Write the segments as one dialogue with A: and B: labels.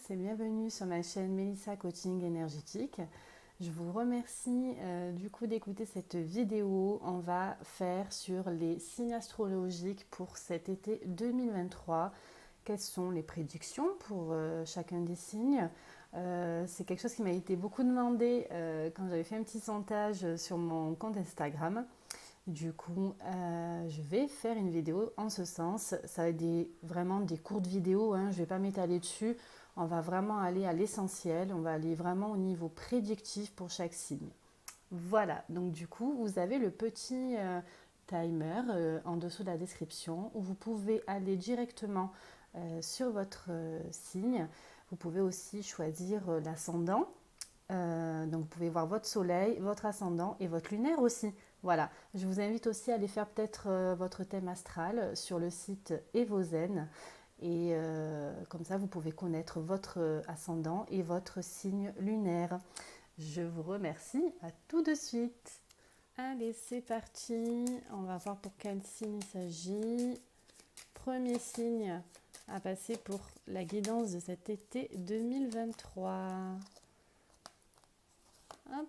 A: tous et bienvenue sur ma chaîne Mélissa Coaching Énergétique. Je vous remercie d'écouter cette vidéo. On va faire sur les signes astrologiques pour cet été 2023. Quelles sont les prédictions pour chacun des signes? C'est quelque chose qui m'a été beaucoup demandé quand j'avais fait un petit sondage sur mon compte Instagram. Du coup, je vais faire une vidéo en ce sens. Ça va être vraiment des courtes vidéos, hein. Je ne vais pas m'étaler dessus. On va vraiment aller à l'essentiel. On va aller vraiment au niveau prédictif pour chaque signe. Voilà, donc du coup, vous avez le petit timer en dessous de la description où vous pouvez aller directement sur votre signe. Vous pouvez aussi choisir l'ascendant. Donc vous pouvez voir votre soleil, votre ascendant et votre lunaire aussi. Voilà, je vous invite aussi à aller faire peut-être votre thème astral sur le site Evozen. Et comme ça, vous pouvez connaître votre ascendant et votre signe lunaire. Je vous remercie, à tout de suite. Allez, c'est parti. On va voir pour quel signe il s'agit. Premier signe à passer pour la guidance de cet été 2023. Hop.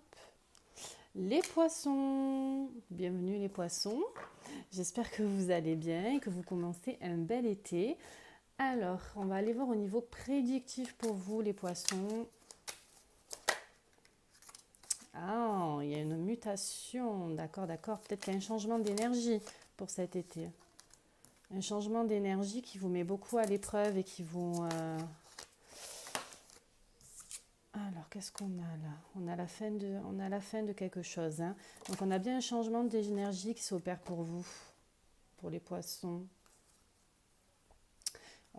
A: Les poissons, bienvenue les poissons. J'espère que vous allez bien et que vous commencez un bel été. Alors, on va aller voir au niveau prédictif pour vous les poissons. Ah, il y a une mutation, d'accord. Peut-être qu'il y a un changement d'énergie pour cet été. Un changement d'énergie qui vous met beaucoup à l'épreuve et qui vous... Alors, qu'est-ce qu'on a là? On a la fin de quelque chose, hein. Donc, on a bien un changement d'énergie qui s'opère pour vous, pour les poissons.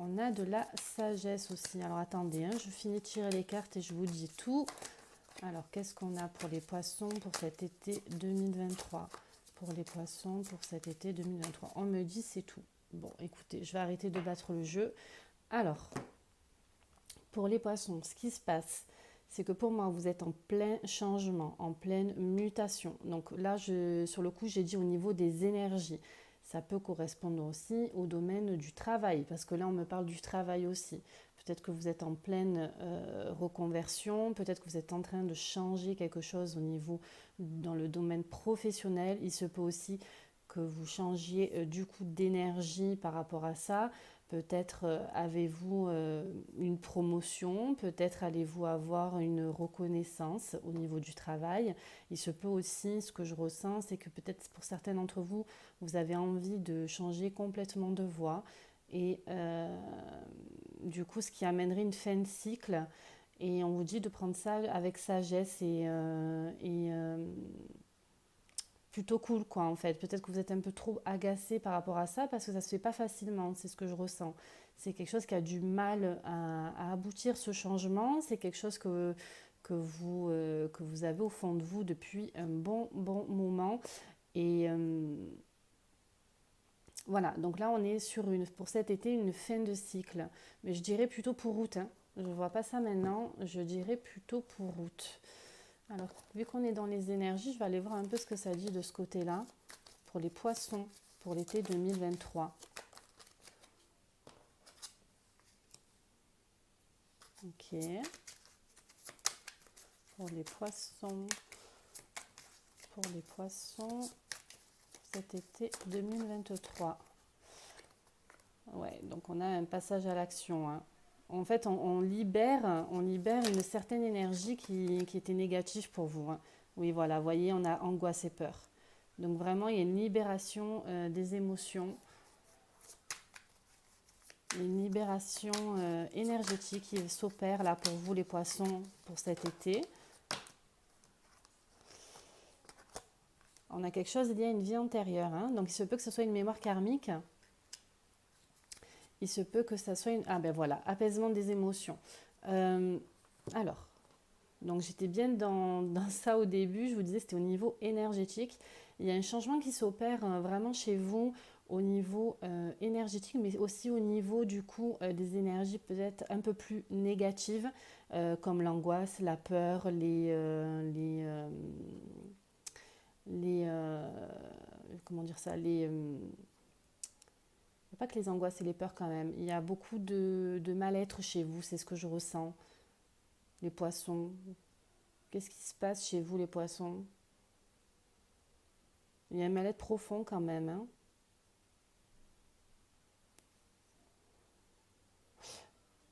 A: On a de la sagesse aussi. Alors, attendez, hein, je finis de tirer les cartes et je vous dis tout. Alors, qu'est-ce qu'on a pour les poissons pour cet été 2023? Pour les poissons pour cet été 2023. On me dit c'est tout. Bon, écoutez, je vais arrêter de battre le jeu. Alors, pour les poissons, ce qui se passe, c'est que pour moi, vous êtes en plein changement, en pleine mutation. Donc là, sur le coup, j'ai dit au niveau des énergies. Ça peut correspondre aussi au domaine du travail, parce que là, on me parle du travail aussi. Peut-être que vous êtes en pleine reconversion, peut-être que vous êtes en train de changer quelque chose au niveau, dans le domaine professionnel. Il se peut aussi que vous changiez du coup d'énergie par rapport à ça. Peut-être avez-vous une promotion, peut-être allez-vous avoir une reconnaissance au niveau du travail. Il se peut aussi, ce que je ressens, c'est que peut-être pour certains d'entre vous, vous avez envie de changer complètement de voie. Et du coup, ce qui amènerait une fin de cycle. Et on vous dit de prendre ça avec sagesse et plutôt cool quoi en fait. Peut-être que vous êtes un peu trop agacé par rapport à ça parce que ça se fait pas facilement, c'est ce que je ressens. C'est quelque chose qui a du mal à aboutir ce changement, c'est quelque chose que vous avez au fond de vous depuis un bon moment. Et voilà, donc là on est sur pour cet été une fin de cycle. Mais je dirais plutôt pour août, hein. Je ne vois pas ça maintenant, je dirais plutôt pour août. Alors, vu qu'on est dans les énergies, je vais aller voir un peu ce que ça dit de ce côté-là pour les poissons pour l'été 2023. Ok. Pour les poissons cet été 2023. Ouais, donc on a un passage à l'action, hein. En fait, on libère une certaine énergie qui était négative pour vous, hein. Oui, voilà, vous voyez, on a angoisse et peur. Donc vraiment, il y a une libération des émotions, une libération énergétique qui s'opère là pour vous les poissons pour cet été. On a quelque chose lié à une vie antérieure, hein. Donc il se peut que ce soit une mémoire karmique. Il se peut que ça soit une... Ah ben voilà, apaisement des émotions. Alors, donc j'étais bien dans ça au début, je vous disais c'était au niveau énergétique. Il y a un changement qui s'opère vraiment chez vous au niveau énergétique, mais aussi au niveau du coup des énergies peut-être un peu plus négatives, comme l'angoisse, la peur, les comment dire ça, pas que les angoisses et les peurs quand même. Il y a beaucoup de mal-être chez vous, c'est ce que je ressens. Les poissons. Qu'est-ce qui se passe chez vous, les poissons? Il y a un mal-être profond quand même, hein.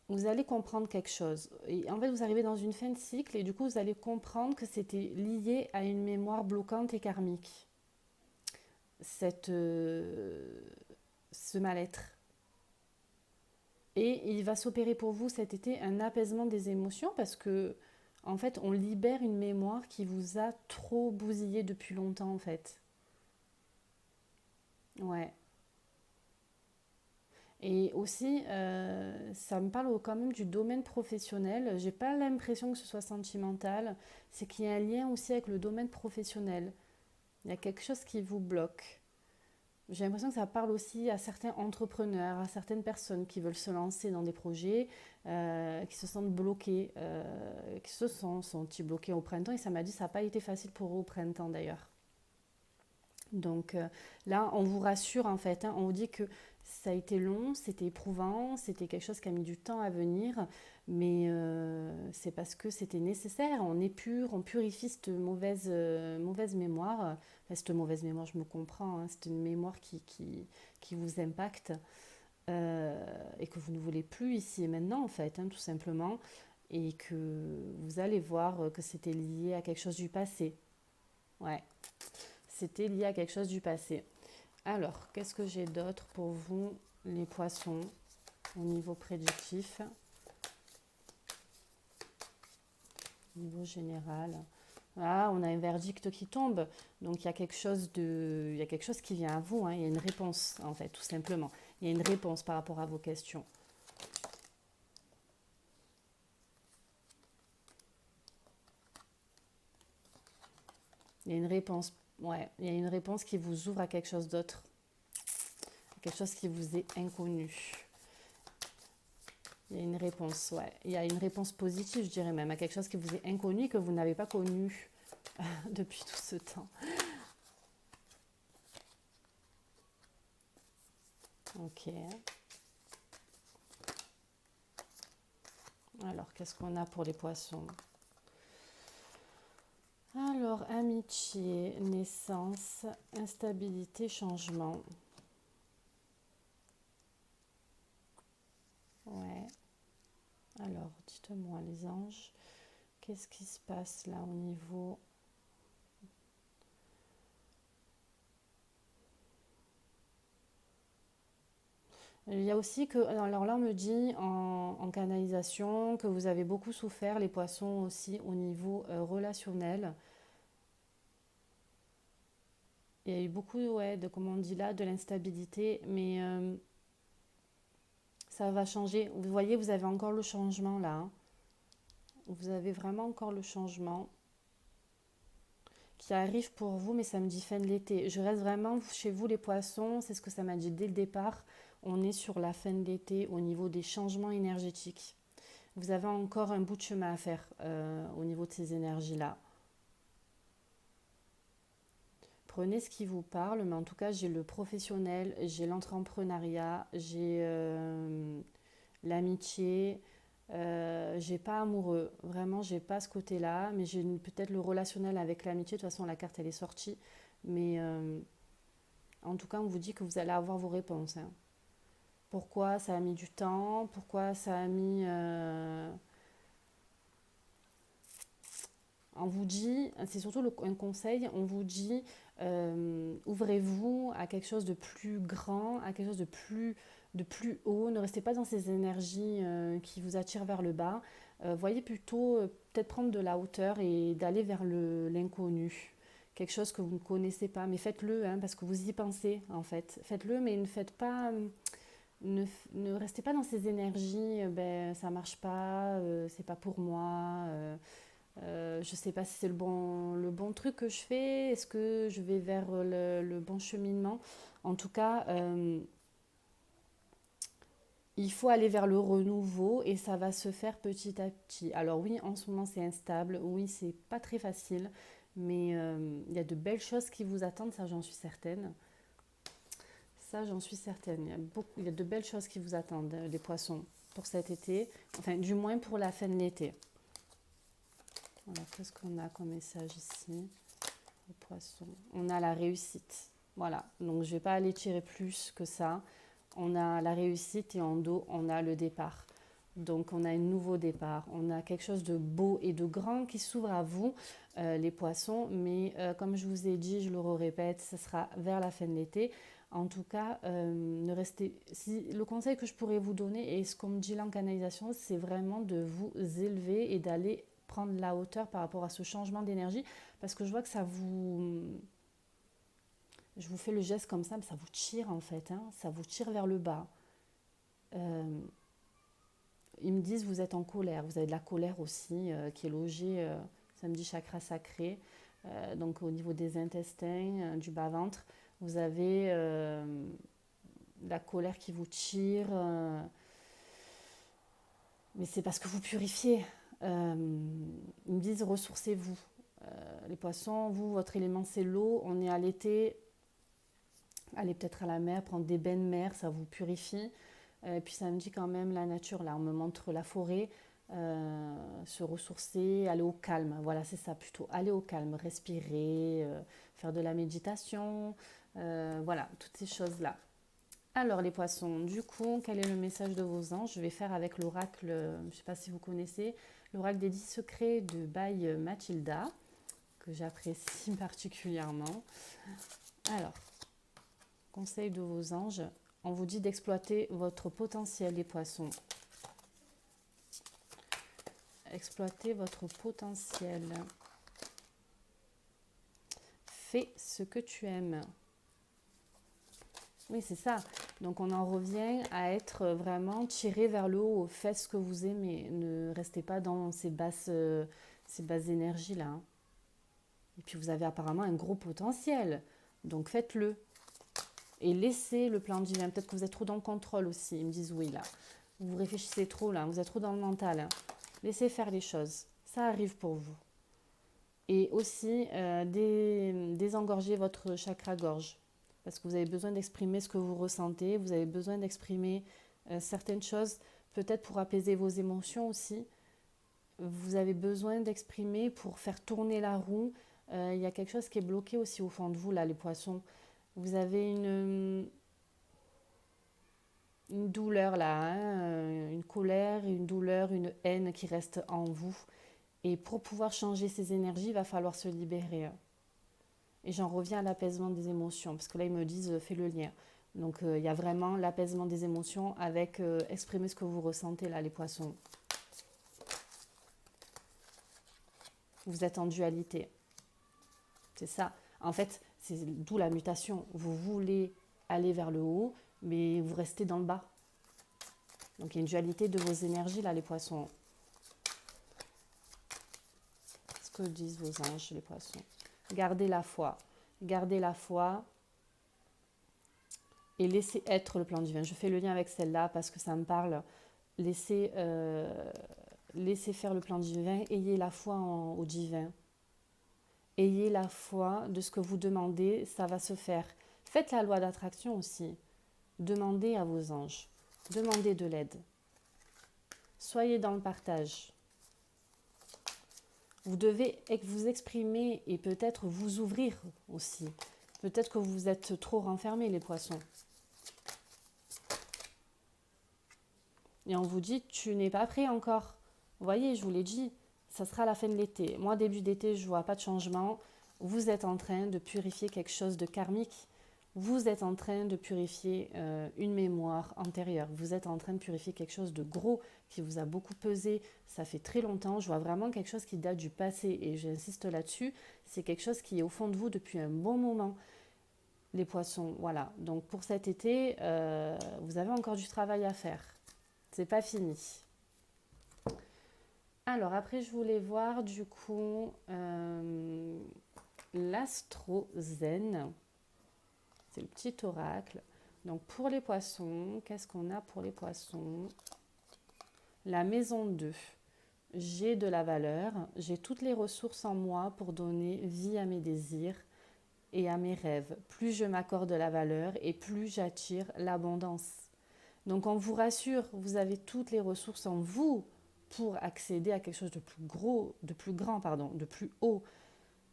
A: Vous allez comprendre quelque chose. Et en fait, vous arrivez dans une fin de cycle et du coup, vous allez comprendre que c'était lié à une mémoire bloquante et karmique. Cette, ce mal-être. Et il va s'opérer pour vous cet été un apaisement des émotions parce que, en fait, on libère une mémoire qui vous a trop bousillé depuis longtemps, en fait. Ouais. Et aussi, ça me parle quand même du domaine professionnel. J'ai pas l'impression que ce soit sentimental. C'est qu'il y a un lien aussi avec le domaine professionnel. Il y a quelque chose qui vous bloque. J'ai l'impression que ça parle aussi à certains entrepreneurs, à certaines personnes qui veulent se lancer dans des projets, qui se sentent bloqués, qui se sont-ils bloqués au printemps. Et ça m'a dit que ça n'a pas été facile pour eux au printemps d'ailleurs. Donc là, on vous rassure en fait, hein, on vous dit que ça a été long, c'était éprouvant, c'était quelque chose qui a mis du temps à venir, mais c'est parce que c'était nécessaire. On épure, on purifie cette mauvaise mémoire. Enfin, cette mauvaise mémoire, je me comprends, hein, c'est une mémoire qui vous impacte et que vous ne voulez plus ici et maintenant en fait, hein, tout simplement. Et que vous allez voir que c'était lié à quelque chose du passé. Ouais, c'était lié à quelque chose du passé. Alors, qu'est-ce que j'ai d'autre pour vous, les poissons, au niveau prédictif, au niveau général? Ah, on a un verdict qui tombe, donc il y a quelque chose qui vient à vous, hein. Il y a une réponse, en fait, tout simplement. Il y a une réponse par rapport à vos questions. Il y a une réponse, ouais, il y a une réponse qui vous ouvre à quelque chose d'autre, quelque chose qui vous est inconnu. Il y a une réponse, ouais. Il y a une réponse positive, je dirais même, à quelque chose qui vous est inconnu et que vous n'avez pas connu depuis tout ce temps. Ok. Alors, qu'est-ce qu'on a pour les poissons? Alors, amitié, naissance, instabilité, changement. Ouais. Alors, dites-moi les anges, qu'est-ce qui se passe là au niveau... Il y a aussi que, alors là on me dit en canalisation que vous avez beaucoup souffert, les poissons aussi au niveau relationnel. Il y a eu beaucoup, ouais, de, comme on dit là, de l'instabilité, mais ça va changer. Vous voyez, vous avez encore le changement là, hein. Vous avez vraiment encore le changement qui arrive pour vous, mais ça me dit fin de l'été. Je reste vraiment chez vous les poissons, c'est ce que ça m'a dit dès le départ. On est sur la fin de l'été au niveau des changements énergétiques. Vous avez encore un bout de chemin à faire au niveau de ces énergies-là. Prenez ce qui vous parle, mais en tout cas, j'ai le professionnel, j'ai l'entrepreneuriat, j'ai l'amitié, j'ai pas amoureux, vraiment, j'ai pas ce côté-là, mais j'ai peut-être le relationnel avec l'amitié. De toute façon, la carte elle est sortie, mais en tout cas, on vous dit que vous allez avoir vos réponses, hein. Pourquoi ça a mis du temps? Pourquoi ça a mis on vous dit, c'est surtout un conseil, on vous dit ouvrez-vous à quelque chose de plus grand, à quelque chose de plus haut. Ne restez pas dans ces énergies qui vous attirent vers le bas. Voyez plutôt peut-être prendre de la hauteur et d'aller vers l'inconnu. Quelque chose que vous ne connaissez pas. Mais faites-le, hein, parce que vous y pensez en fait. Faites-le, mais ne faites pas. Ne, ne restez pas dans ces énergies, ben, ça marche pas, c'est pas pour moi. Je ne sais pas si c'est le bon truc que je fais, est-ce que je vais vers le bon cheminement. En tout cas, il faut aller vers le renouveau et ça va se faire petit à petit. Alors oui, en ce moment c'est instable, oui, c'est pas très facile, mais il y a de belles choses qui vous attendent, ça j'en suis certaine. Ça, j'en suis certaine. Il y a de belles choses qui vous attendent, les poissons, pour cet été. Enfin, du moins pour la fin de l'été. Voilà, qu'est-ce qu'on a comme message ici? Les poissons. On a la réussite. Voilà, donc je ne vais pas aller tirer plus que ça. On a la réussite et en dos, on a le départ. Donc on a un nouveau départ, on a quelque chose de beau et de grand qui s'ouvre à vous, les poissons. Mais comme je vous ai dit, je le répète, ce sera vers la fin de l'été. En tout cas, ne restez. Si, le conseil que je pourrais vous donner, et ce qu'on me dit là en canalisation, c'est vraiment de vous élever et d'aller prendre la hauteur par rapport à ce changement d'énergie. Parce que je vois que ça vous... Je vous fais le geste comme ça, mais ça vous tire en fait. Hein, ça vous tire vers le bas. Ils me disent vous êtes en colère. Vous avez de la colère aussi qui est logée, samedi chakra sacré. Donc au niveau des intestins, du bas-ventre, vous avez la colère qui vous tire. Mais c'est parce que vous purifiez. Ils me disent ressourcez-vous. Les poissons, vous, votre élément c'est l'eau. On est à l'été. Allez peut-être à la mer, prendre des bains de mer, ça vous purifie. Et puis ça me dit quand même la nature, là on me montre la forêt, se ressourcer, aller au calme. Voilà, c'est ça plutôt, aller au calme, respirer, faire de la méditation, voilà, toutes ces choses-là. Alors les poissons, du coup, quel est le message de vos anges? Je vais faire avec l'oracle, je ne sais pas si vous connaissez, l'oracle des 10 secrets de By Mathilda, que j'apprécie particulièrement. Alors, conseil de vos anges, on vous dit d'exploiter votre potentiel, les poissons. Exploitez votre potentiel. Fais ce que tu aimes. Oui, c'est ça. Donc on en revient à être vraiment tiré vers le haut. Faites ce que vous aimez. Ne restez pas dans ces basses énergies-là. Hein. Et puis vous avez apparemment un gros potentiel. Donc faites-le. Et laissez le plan divin. Peut-être que vous êtes trop dans le contrôle aussi. Ils me disent oui là. Vous réfléchissez trop là. Vous êtes trop dans le mental. Hein. Laissez faire les choses. Ça arrive pour vous. Et aussi désengorgez votre chakra-gorge. Parce que vous avez besoin d'exprimer ce que vous ressentez. Vous avez besoin d'exprimer certaines choses. Peut-être pour apaiser vos émotions aussi. Vous avez besoin d'exprimer pour faire tourner la roue. Il y a quelque chose qui est bloqué aussi au fond de vous là, les poissons. Vous avez une douleur là, hein, une colère, une douleur, une haine qui reste en vous. Et pour pouvoir changer ces énergies, il va falloir se libérer. Hein. Et j'en reviens à l'apaisement des émotions, parce que là, ils me disent, fais le lien. Donc, il y a vraiment l'apaisement des émotions avec exprimer ce que vous ressentez là, les poissons. Vous êtes en dualité. C'est ça. En fait, c'est d'où la mutation. Vous voulez aller vers le haut, mais vous restez dans le bas. Donc, il y a une dualité de vos énergies là, les poissons. Qu'est-ce que disent vos anges, les poissons? Gardez la foi. Gardez la foi et laissez être le plan divin. Je fais le lien avec celle-là parce que ça me parle. Laissez faire le plan divin. Ayez la foi au divin. Ayez la foi de ce que vous demandez, ça va se faire. Faites la loi d'attraction aussi. Demandez à vos anges. Demandez de l'aide. Soyez dans le partage. Vous devez vous exprimer et peut-être vous ouvrir aussi. Peut-être que vous êtes trop renfermés, les poissons. Et on vous dit, tu n'es pas prêt encore. Vous voyez, je vous l'ai dit, ça sera à la fin de l'été. Moi, début d'été, je ne vois pas de changement. Vous êtes en train de purifier quelque chose de karmique. Vous êtes en train de purifier une mémoire antérieure. Vous êtes en train de purifier quelque chose de gros qui vous a beaucoup pesé. Ça fait très longtemps. Je vois vraiment quelque chose qui date du passé et j'insiste là-dessus. C'est quelque chose qui est au fond de vous depuis un bon moment. Les poissons, voilà. Donc pour cet été, vous avez encore du travail à faire. C'est pas fini. Alors après, je voulais voir du coup l'astro-zen. C'est le petit oracle. Donc pour les poissons, qu'est-ce qu'on a pour les poissons? La maison 2. J'ai de la valeur, j'ai toutes les ressources en moi pour donner vie à mes désirs. et à mes rêves. Plus je m'accorde la valeur et plus j'attire l'abondance. Donc on vous rassure, vous avez toutes les ressources en vous pour accéder à quelque chose de plus gros, de plus grand, pardon, de plus haut.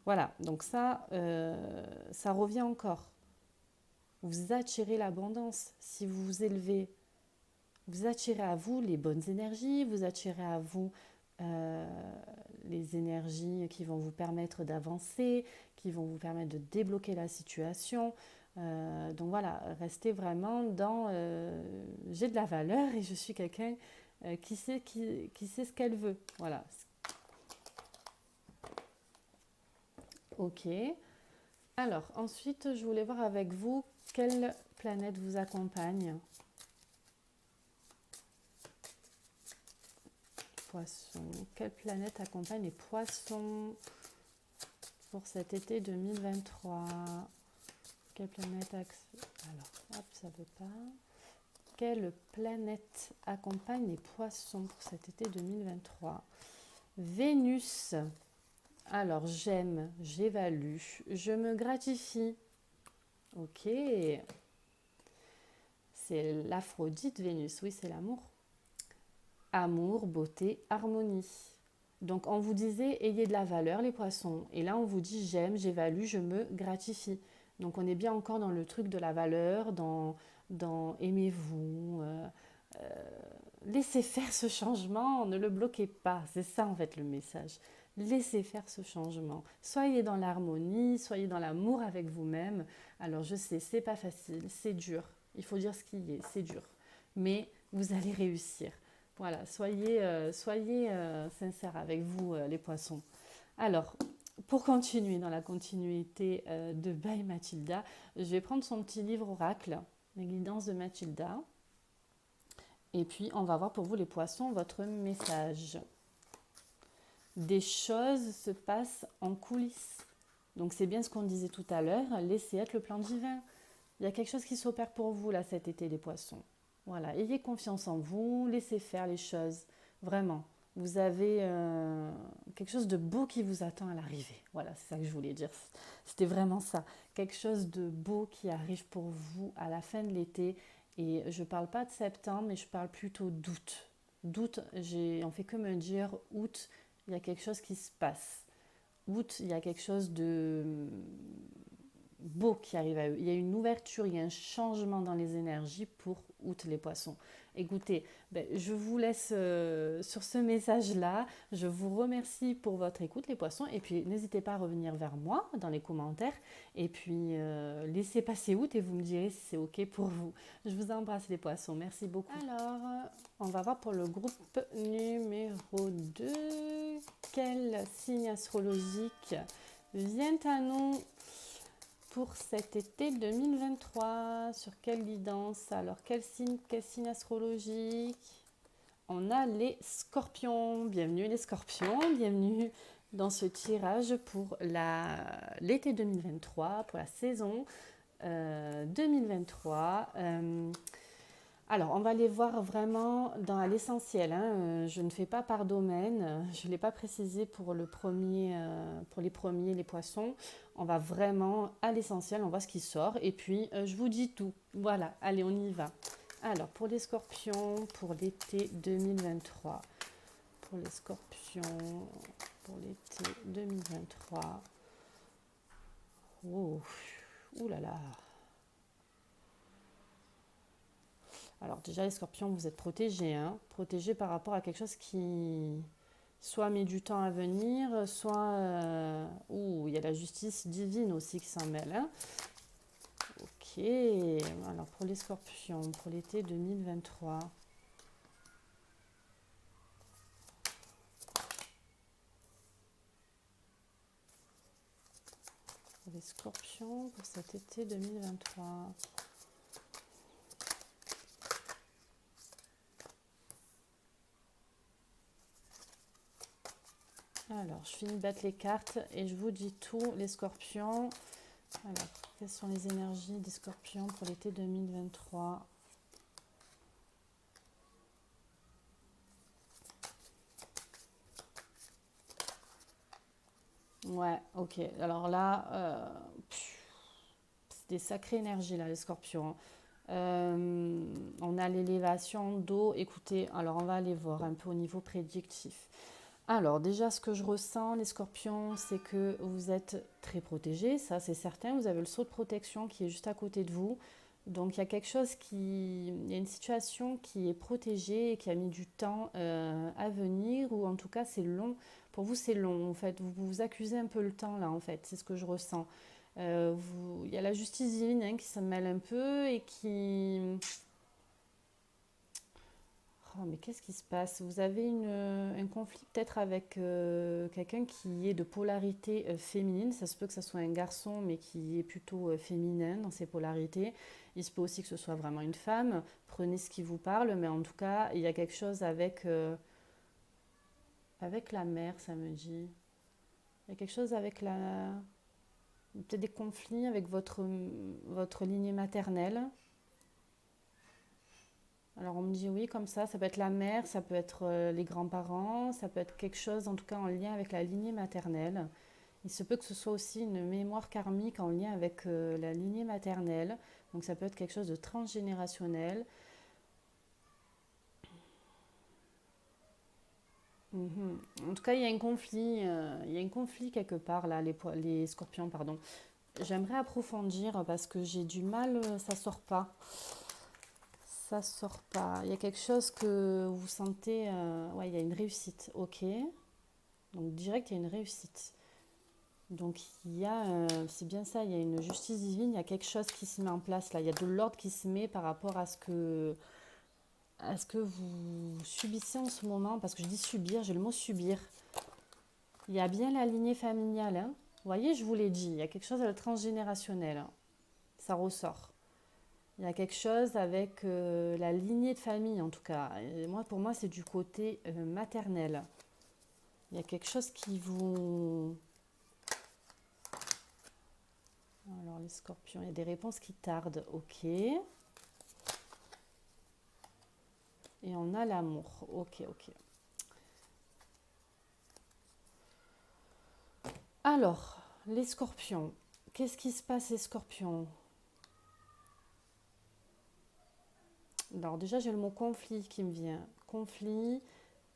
A: Voilà, donc ça revient encore. Vous attirez l'abondance si vous vous élevez. Vous attirez à vous les bonnes énergies, vous attirez à vous euh, les énergies qui vont vous permettre d'avancer, qui vont vous permettre de débloquer la situation. Donc voilà, restez vraiment dans j'ai de la valeur et je suis quelqu'un qui sait ce qu'elle veut. Voilà. Ok. Alors ensuite, je voulais voir avec vous quelle planète vous accompagne. Poissons. Quelle planète accompagne les poissons pour cet été 2023? Quelle planète alors, hop, ça veut pas. Quelle planète accompagne les poissons pour cet été 2023? Vénus. Alors, j'aime, j'évalue, je me gratifie. Ok. C'est l'Aphrodite Vénus, oui, c'est l'amour. Amour, beauté, harmonie. Donc on vous disait ayez de la valeur les poissons. Et là on vous dit j'aime, j'évalue, je me gratifie. Donc on est bien encore dans le truc de la valeur, dans aimez-vous. Laissez faire ce changement, ne le bloquez pas. C'est ça en fait le message. Laissez faire ce changement. Soyez dans l'harmonie, soyez dans l'amour avec vous-même. Alors je sais, c'est pas facile, c'est dur. Il faut dire ce qui est, c'est dur. Mais vous allez réussir. Voilà, soyez sincères avec vous, les poissons. Alors, pour continuer dans la continuité de By Mathilda, je vais prendre son petit livre oracle, les guidances de Mathilda. Et puis, on va voir pour vous, les poissons, votre message. Des choses se passent en coulisses. Donc, c'est bien ce qu'on disait tout à l'heure, laissez être le plan divin. Il y a quelque chose qui s'opère pour vous, là, cet été, les poissons. Voilà, ayez confiance en vous, laissez faire les choses. Vraiment, vous avez quelque chose de beau qui vous attend à l'arrivée. Voilà, c'est ça que je voulais dire. C'était vraiment ça. Quelque chose de beau qui arrive pour vous à la fin de l'été. Et je ne parle pas de septembre, mais je parle plutôt d'août. D'août, on fait que me dire août, il y a quelque chose qui se passe. Août, il y a quelque chose de beau qui arrive à eux. Il y a une ouverture, il y a un changement dans les énergies pour août les poissons. Écoutez, je vous laisse sur ce message-là. Je vous remercie pour votre écoute les poissons et puis n'hésitez pas à revenir vers moi dans les commentaires et puis laissez passer août et vous me direz si c'est ok pour vous. Je vous embrasse les poissons, merci beaucoup. Alors, on va voir pour le groupe numéro 2. Quel signe astrologique vient à nous pour cet été 2023? Sur quelle guidance? Alors, quel signe astrologique? On a les scorpions. Bienvenue les scorpions, bienvenue dans ce tirage pour l'été 2023, pour la saison 2023. Alors, on va les voir vraiment dans l'essentiel. Je ne fais pas par domaine. Je ne l'ai pas précisé pour les premiers, les poissons. On va vraiment à l'essentiel. On voit ce qui sort. Et puis, je vous dis tout. Voilà, allez, on y va. Alors, pour les scorpions, pour l'été 2023. Pour les scorpions, pour l'été 2023. Oh, ouh là là. Alors déjà les scorpions, vous êtes protégés, protégés par rapport à quelque chose qui soit met du temps à venir, soit il y a la justice divine aussi qui s'en mêle. Ok, alors pour les scorpions, pour l'été 2023. Pour les scorpions, pour cet été 2023. Alors, je finis de battre les cartes et je vous dis tout, les scorpions. Alors, quelles sont les énergies des scorpions pour l'été 2023? Ouais, ok. Alors là, C'est des sacrées énergies là, les scorpions. On a l'élévation d'eau. Écoutez, alors on va aller voir un peu au niveau prédictif. Alors déjà, ce que je ressens, les scorpions, c'est que vous êtes très protégés, ça c'est certain. Vous avez le sceau de protection qui est juste à côté de vous. Donc il y a quelque chose il y a une situation qui est protégée et qui a mis du temps à venir, ou en tout cas c'est long. Pour vous c'est long, en fait. Vous vous accusez un peu le temps là, en fait. C'est ce que je ressens. Il y a la justice divine hein, qui se mêle un peu et qui... Oh, mais qu'est-ce qui se passe? Vous avez un conflit peut-être avec quelqu'un qui est de polarité féminine. Ça se peut que ce soit un garçon, mais qui est plutôt féminin dans ses polarités. Il se peut aussi que ce soit vraiment une femme. Prenez ce qui vous parle, mais en tout cas, il y a quelque chose avec la mère, ça me dit. Il y a quelque chose avec la... Peut-être des conflits avec votre lignée maternelle. Alors on me dit oui, comme ça peut être la mère, ça peut être les grands-parents, ça peut être quelque chose en tout cas en lien avec la lignée maternelle. Il se peut que ce soit aussi une mémoire karmique en lien avec la lignée maternelle. Donc ça peut être quelque chose de transgénérationnel. Mhm. En tout cas, il y a un conflit quelque part là, les scorpions, pardon. J'aimerais approfondir parce que j'ai du mal, ça sort pas. Ça sort pas. Il y a quelque chose que vous sentez. Ouais, il y a une réussite. Ok. Donc direct, il y a une réussite. Donc il y a, c'est bien ça, il y a une justice divine, il y a quelque chose qui se met en place là. Il y a de l'ordre qui se met par rapport à ce que vous subissez en ce moment. Parce que je dis subir, j'ai le mot subir. Il y a bien la lignée familiale. Hein. Vous voyez, je vous l'ai dit, il y a quelque chose de transgénérationnel. Hein. Ça ressort. Il y a quelque chose avec la lignée de famille en tout cas. Et moi, pour moi, c'est du côté maternel. Il y a quelque chose qui vous... Alors les scorpions, il y a des réponses qui tardent. Ok. Et on a l'amour. Ok, ok. Alors, les scorpions. Qu'est-ce qui se passe les scorpions? Alors déjà, j'ai le mot conflit qui me vient. Conflit,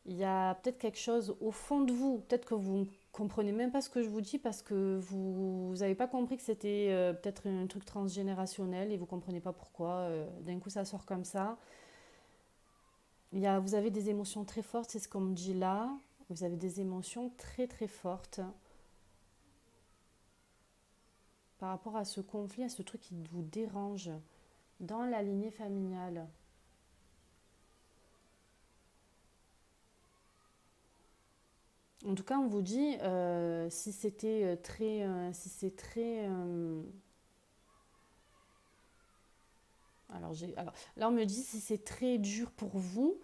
A: il y a peut-être quelque chose au fond de vous. Peut-être que vous ne comprenez même pas ce que je vous dis parce que vous n'avez pas compris que c'était peut-être un truc transgénérationnel et vous ne comprenez pas pourquoi. D'un coup, ça sort comme ça. Vous avez des émotions très fortes, c'est ce qu'on me dit là. Vous avez des émotions très très fortes par rapport à ce conflit, à ce truc qui vous dérange dans la lignée familiale. En tout cas, on vous dit, si c'était très... si c'est très... alors, là, on me dit, si c'est très dur pour vous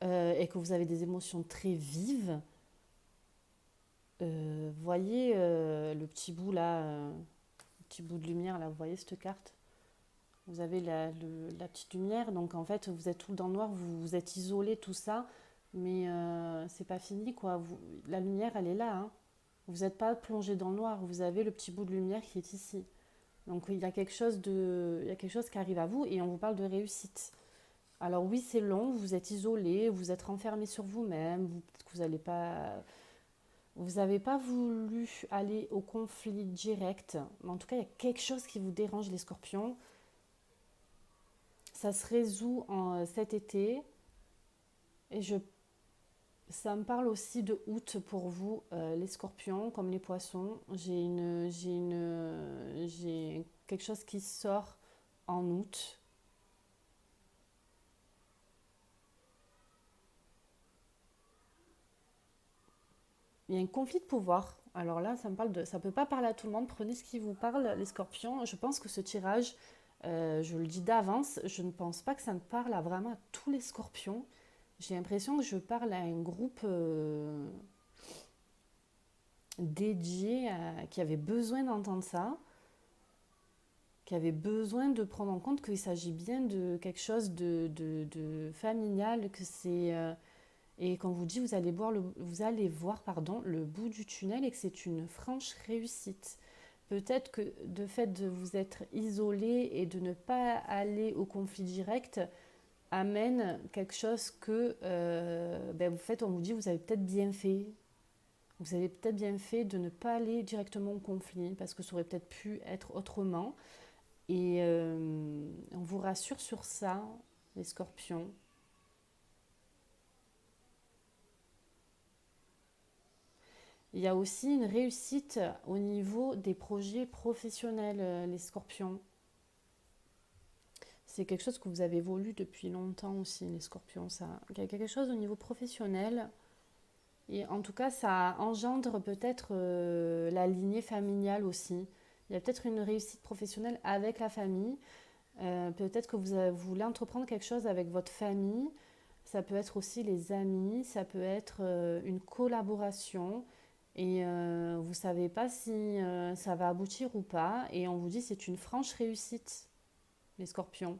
A: et que vous avez des émotions très vives, voyez le petit bout là, le petit bout de lumière là, vous voyez cette carte? Vous avez la petite lumière, donc en fait, vous êtes tout dans le noir, vous êtes isolé, tout ça, mais c'est pas fini quoi. La lumière, elle est là, hein. Vous n'êtes pas plongé dans le noir, vous avez le petit bout de lumière qui est ici. Donc il y a quelque chose qui arrive à vous et on vous parle de réussite. Alors oui, c'est long, vous êtes isolé, vous êtes renfermé sur vous-même, peut-être que vous n'avez pas voulu aller au conflit direct, mais en tout cas, il y a quelque chose qui vous dérange, les scorpions. Ça se résout cet été et ça me parle aussi de août pour vous, les scorpions, comme les poissons. J'ai quelque chose qui sort en août. Il y a un conflit de pouvoir. Alors là, ça peut pas parler à tout le monde. Prenez ce qui vous parle, les scorpions. Je pense que ce tirage, je le dis d'avance, je ne pense pas que ça ne parle à vraiment à tous les scorpions. J'ai l'impression que je parle à un groupe dédié qui avait besoin d'entendre ça, qui avait besoin de prendre en compte qu'il s'agit bien de quelque chose de familial, que c'est... et quand vous dit, vous allez voir pardon, le bout du tunnel et que c'est une franche réussite. peut-être que de fait de vous être isolé et de ne pas aller au conflit direct amène quelque chose que vous faites, on vous dit vous avez peut-être bien fait. Vous avez peut-être bien fait de ne pas aller directement au conflit parce que ça aurait peut-être pu être autrement. Et on vous rassure sur ça, les scorpions. Il y a aussi une réussite au niveau des projets professionnels, les scorpions. C'est quelque chose que vous avez voulu depuis longtemps aussi, les scorpions. Ça. Il y a quelque chose au niveau professionnel. Et en tout cas, ça engendre peut-être la lignée familiale aussi. Il y a peut-être une réussite professionnelle avec la famille. Peut-être que vous voulez entreprendre quelque chose avec votre famille. Ça peut être aussi les amis. Ça peut être une collaboration. Et vous ne savez pas si ça va aboutir ou pas. Et on vous dit c'est une franche réussite, les scorpions.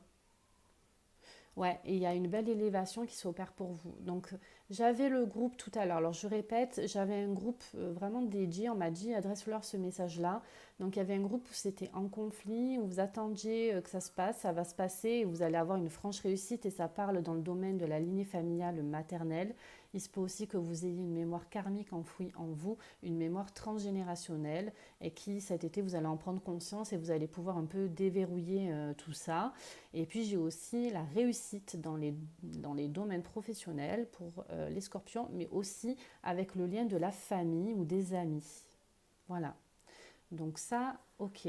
A: Ouais, et il y a une belle élévation qui s'opère pour vous. Donc, j'avais le groupe tout à l'heure. Alors, je répète, j'avais un groupe vraiment dédié. On m'a dit, adresse-leur ce message-là. Donc, il y avait un groupe où c'était en conflit, où vous attendiez que ça se passe, ça va se passer, et vous allez avoir une franche réussite. Et ça parle dans le domaine de la lignée familiale maternelle. Il se peut aussi que vous ayez une mémoire karmique enfouie en vous, une mémoire transgénérationnelle, et qui, cet été, vous allez en prendre conscience et vous allez pouvoir un peu déverrouiller tout ça. Et puis j'ai aussi la réussite dans les domaines professionnels pour les scorpions, mais aussi avec le lien de la famille ou des amis. Voilà. Donc ça, ok.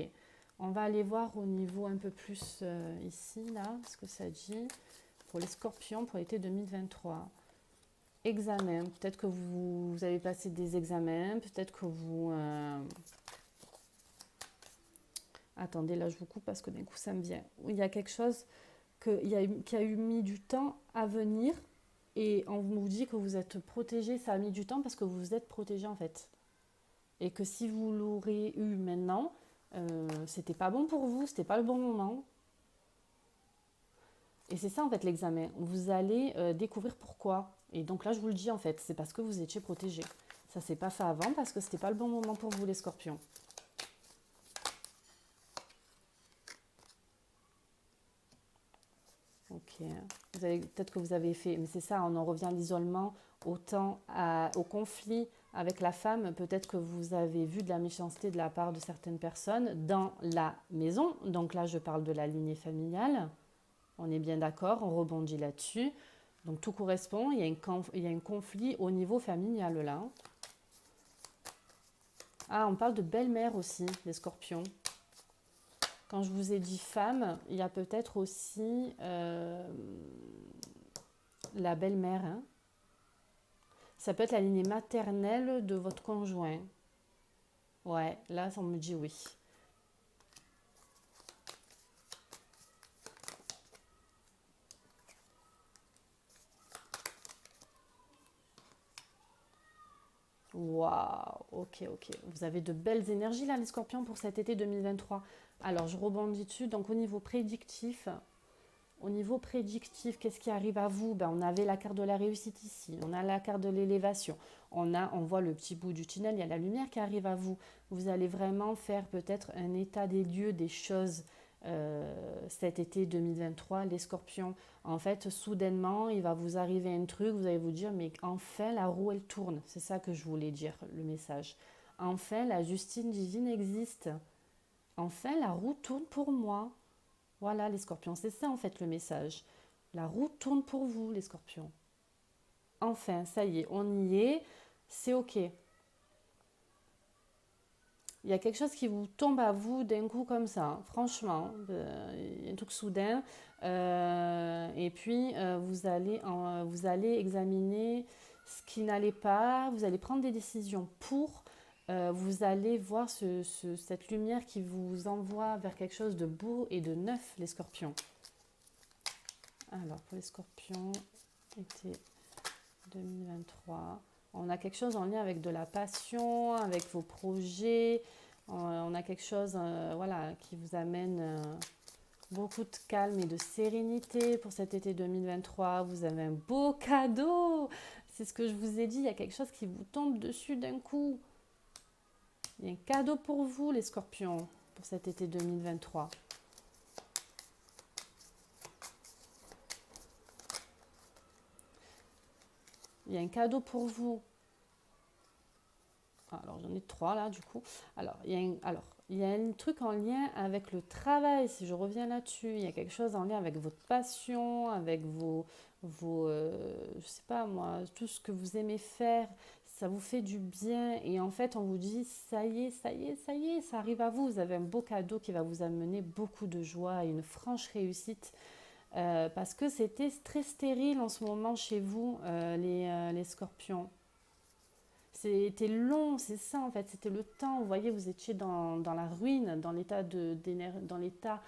A: On va aller voir au niveau un peu plus ici, là, ce que ça dit pour les scorpions pour l'été 2023. Examen. Peut-être que vous avez passé des examens, peut-être que vous... Attendez, là je vous coupe parce que d'un coup ça me vient. Il y a quelque chose qui a eu mis du temps à venir et on vous dit que vous êtes protégé, ça a mis du temps parce que vous vous êtes protégé en fait. Et que si vous l'aurez eu maintenant, c'était pas bon pour vous, c'était pas le bon moment. Et c'est ça en fait l'examen. Vous allez découvrir pourquoi. Et donc là je vous le dis en fait, c'est parce que vous étiez protégé. Ça s'est pas fait avant parce que c'était pas le bon moment pour vous les scorpions. Ok. Peut-être que vous avez fait, mais c'est ça, on en revient à l'isolement, au conflit avec la femme. Peut-être que vous avez vu de la méchanceté de la part de certaines personnes dans la maison. Donc là, je parle de la lignée familiale. On est bien d'accord, on rebondit là-dessus. Donc tout correspond, il y a un conflit au niveau familial là. Ah, on parle de belle-mère aussi, les scorpions. Quand je vous ai dit femme, il y a peut-être aussi la belle-mère. Hein. Ça peut être la lignée maternelle de votre conjoint. Ouais, là, on me dit oui. Waouh, ok, ok. Vous avez de belles énergies là, les scorpions, pour cet été 2023. Alors, je rebondis dessus. Donc, au niveau prédictif, qu'est-ce qui arrive à vous? On avait la carte de la réussite ici, on a la carte de l'élévation, on voit le petit bout du tunnel, il y a la lumière qui arrive à vous. Vous allez vraiment faire peut-être un état des lieux des choses cet été 2023, les scorpions. En fait, soudainement, il va vous arriver un truc, vous allez vous dire, mais enfin, la roue, elle tourne. C'est ça que je voulais dire, le message. Enfin, la justice divine existe. Enfin, la roue tourne pour moi. Voilà les scorpions, c'est ça en fait le message. La roue tourne pour vous les scorpions. Enfin, ça y est, on y est, c'est ok. Il y a quelque chose qui vous tombe à vous d'un coup comme ça, hein. Franchement, un truc soudain. Et puis, vous allez examiner ce qui n'allait pas, vous allez prendre des décisions pour, vous allez voir cette lumière qui vous envoie vers quelque chose de beau et de neuf, les scorpions. Alors, pour les scorpions, été 2023, on a quelque chose en lien avec de la passion, avec vos projets. On a quelque chose voilà, qui vous amène beaucoup de calme et de sérénité pour cet été 2023. Vous avez un beau cadeau. C'est ce que je vous ai dit, il y a quelque chose qui vous tombe dessus d'un coup. Il y a un cadeau pour vous, les scorpions, pour cet été 2023. Il y a un cadeau pour vous. Alors, j'en ai 3 là, du coup. Alors, il y a un truc en lien avec le travail, si je reviens là-dessus. Il y a quelque chose en lien avec votre passion, avec je sais pas moi, tout ce que vous aimez faire. Ça vous fait du bien. Et en fait, on vous dit, ça y est, ça y est, ça y est, ça arrive à vous. Vous avez un beau cadeau qui va vous amener beaucoup de joie et une franche réussite. Parce que c'était très stérile en ce moment chez vous, les scorpions. C'était long, c'est ça en fait, c'était le temps. Vous voyez, vous étiez dans la ruine, dans l'état dans l'état,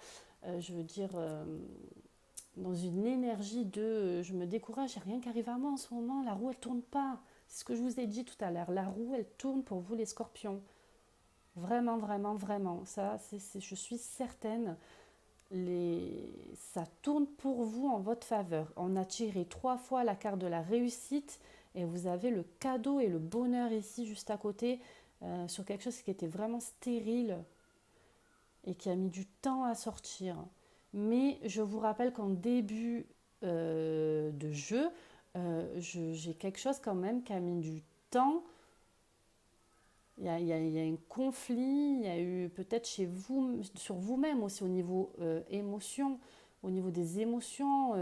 A: je veux dire, dans une énergie de je me décourage, il n'y a rien qui arrive à moi en ce moment, la roue elle tourne pas. C'est ce que je vous ai dit tout à l'heure, la roue elle tourne pour vous les scorpions. Vraiment, vraiment, vraiment. Ça, je suis certaine. Ça tourne pour vous en votre faveur. On a tiré 3 fois la carte de la réussite et vous avez le cadeau et le bonheur ici juste à côté sur quelque chose qui était vraiment stérile et qui a mis du temps à sortir. Mais je vous rappelle qu'en début de jeu, j'ai quelque chose quand même qui a mis du temps. Il y a un conflit, il y a eu peut-être chez vous, sur vous-même aussi au niveau émotion, au niveau des émotions,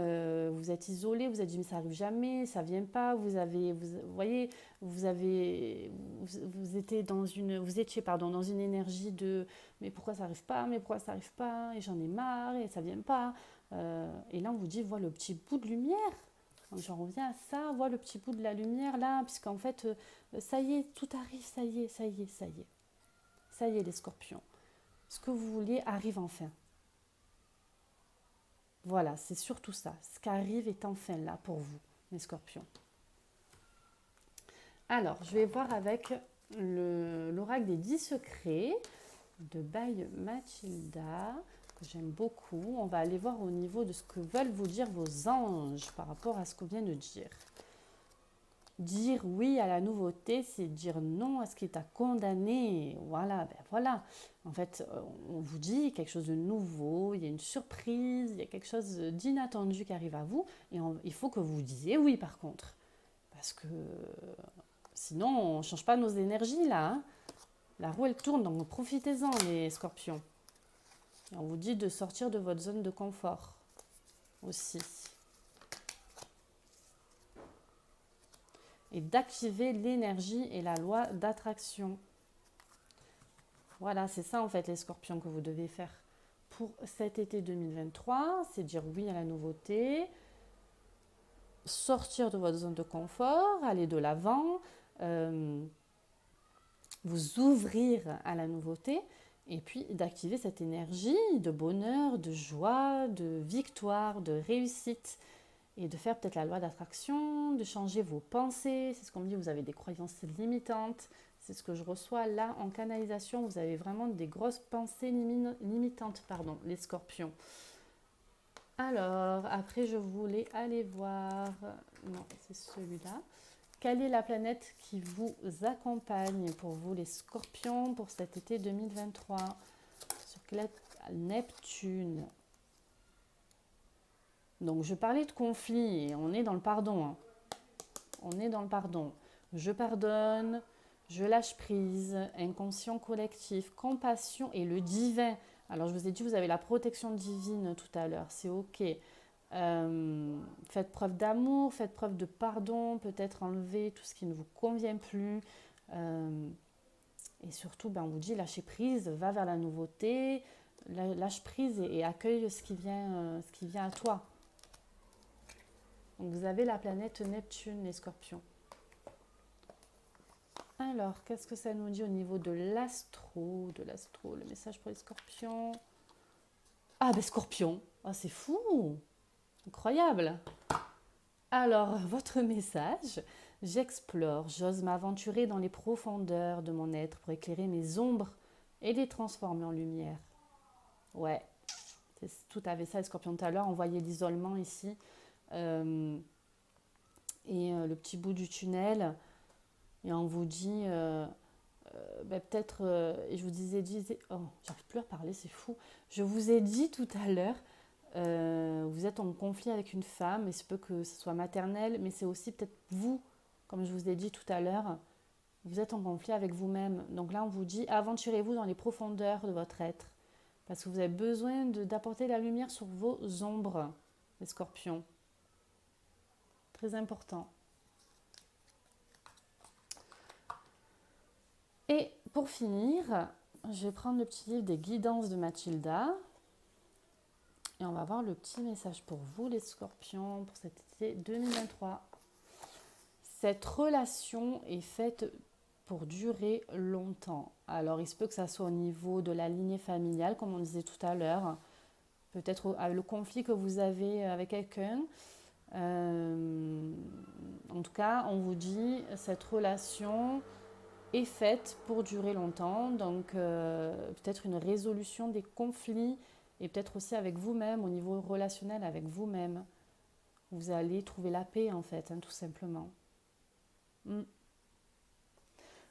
A: vous êtes isolé, vous avez dit mais ça arrive jamais, ça vient pas, vous voyez, vous étiez dans une énergie de mais pourquoi ça arrive pas, mais pourquoi ça arrive pas, et j'en ai marre et ça vient pas, et là on vous dit voilà le petit bout de lumière. Donc j'en reviens à ça, vois le petit bout de la lumière là, puisqu'en fait, ça y est, tout arrive, ça y est, ça y est, ça y est. Ça y est les scorpions. Ce que vous vouliez arrive enfin. Voilà, c'est surtout ça. Ce qui arrive est enfin là pour vous, les scorpions. Alors, je vais voir avec l'oracle des 10 secrets de By Mathilda, que j'aime beaucoup. On va aller voir au niveau de ce que veulent vous dire vos anges par rapport à ce qu'on vient de dire. Dire oui à la nouveauté, c'est dire non à ce qui t'a condamné. Voilà, ben voilà. En fait, on vous dit quelque chose de nouveau, il y a une surprise, il y a quelque chose d'inattendu qui arrive à vous. Et il faut que vous disiez oui par contre. Parce que sinon, on ne change pas nos énergies là, hein. La roue, elle tourne, donc profitez-en les scorpions. Et on vous dit de sortir de votre zone de confort aussi. Et d'activer l'énergie et la loi d'attraction. Voilà, c'est ça en fait les scorpions que vous devez faire pour cet été 2023, c'est dire oui à la nouveauté, sortir de votre zone de confort, aller de l'avant, vous ouvrir à la nouveauté et puis d'activer cette énergie de bonheur, de joie, de victoire, de réussite. Et de faire peut-être la loi d'attraction, de changer vos pensées. C'est ce qu'on me dit, vous avez des croyances limitantes. C'est ce que je reçois là en canalisation. Vous avez vraiment des grosses pensées limitantes, pardon, les scorpions. Alors, après, je voulais aller voir... Non, c'est celui-là. Quelle est la planète qui vous accompagne pour vous, les scorpions, pour cet été 2023 sur Neptune. Donc, je parlais de conflit et on est dans le pardon. Hein. On est dans le pardon. Je pardonne, je lâche prise, inconscient collectif, compassion et le divin. Alors, je vous ai dit, vous avez la protection divine tout à l'heure. C'est OK. Faites preuve d'amour, faites preuve de pardon, peut-être enlever tout ce qui ne vous convient plus. Et surtout, on vous dit, lâchez prise, va vers la nouveauté, lâche prise et accueille ce qui vient à toi. Donc vous avez la planète Neptune, les scorpions. Alors, qu'est-ce que ça nous dit au niveau de l'astro, le message pour les scorpions? Ah, scorpion, oh, c'est fou, incroyable. Alors, votre message, j'explore, j'ose m'aventurer dans les profondeurs de mon être pour éclairer mes ombres et les transformer en lumière. Ouais, c'est tout à fait ça, les scorpions tout à l'heure, on voyait l'isolement ici. Le petit bout du tunnel et on vous dit peut-être, et je vous oh, j'arrive plus à parler, c'est fou. Je vous ai dit tout à l'heure, vous êtes en conflit avec une femme, et il se peut que ce soit maternel, mais c'est aussi peut-être vous, comme je vous ai dit tout à l'heure, vous êtes en conflit avec vous-même. Donc là, on vous dit, aventurez-vous dans les profondeurs de votre être, parce que vous avez besoin d'apporter la lumière sur vos ombres, les scorpions. Très important. Et pour finir, je vais prendre le petit livre des guidances de Mathilda. Et on va voir le petit message pour vous, les scorpions, pour cet été 2023. Cette relation est faite pour durer longtemps. Alors, il se peut que ça soit au niveau de la lignée familiale, comme on disait tout à l'heure. Peut-être le conflit que vous avez avec quelqu'un. En tout cas, on vous dit, cette relation est faite pour durer longtemps. Donc, peut-être une résolution des conflits et peut-être aussi avec vous-même, au niveau relationnel avec vous-même. Vous allez trouver la paix, en fait, tout simplement.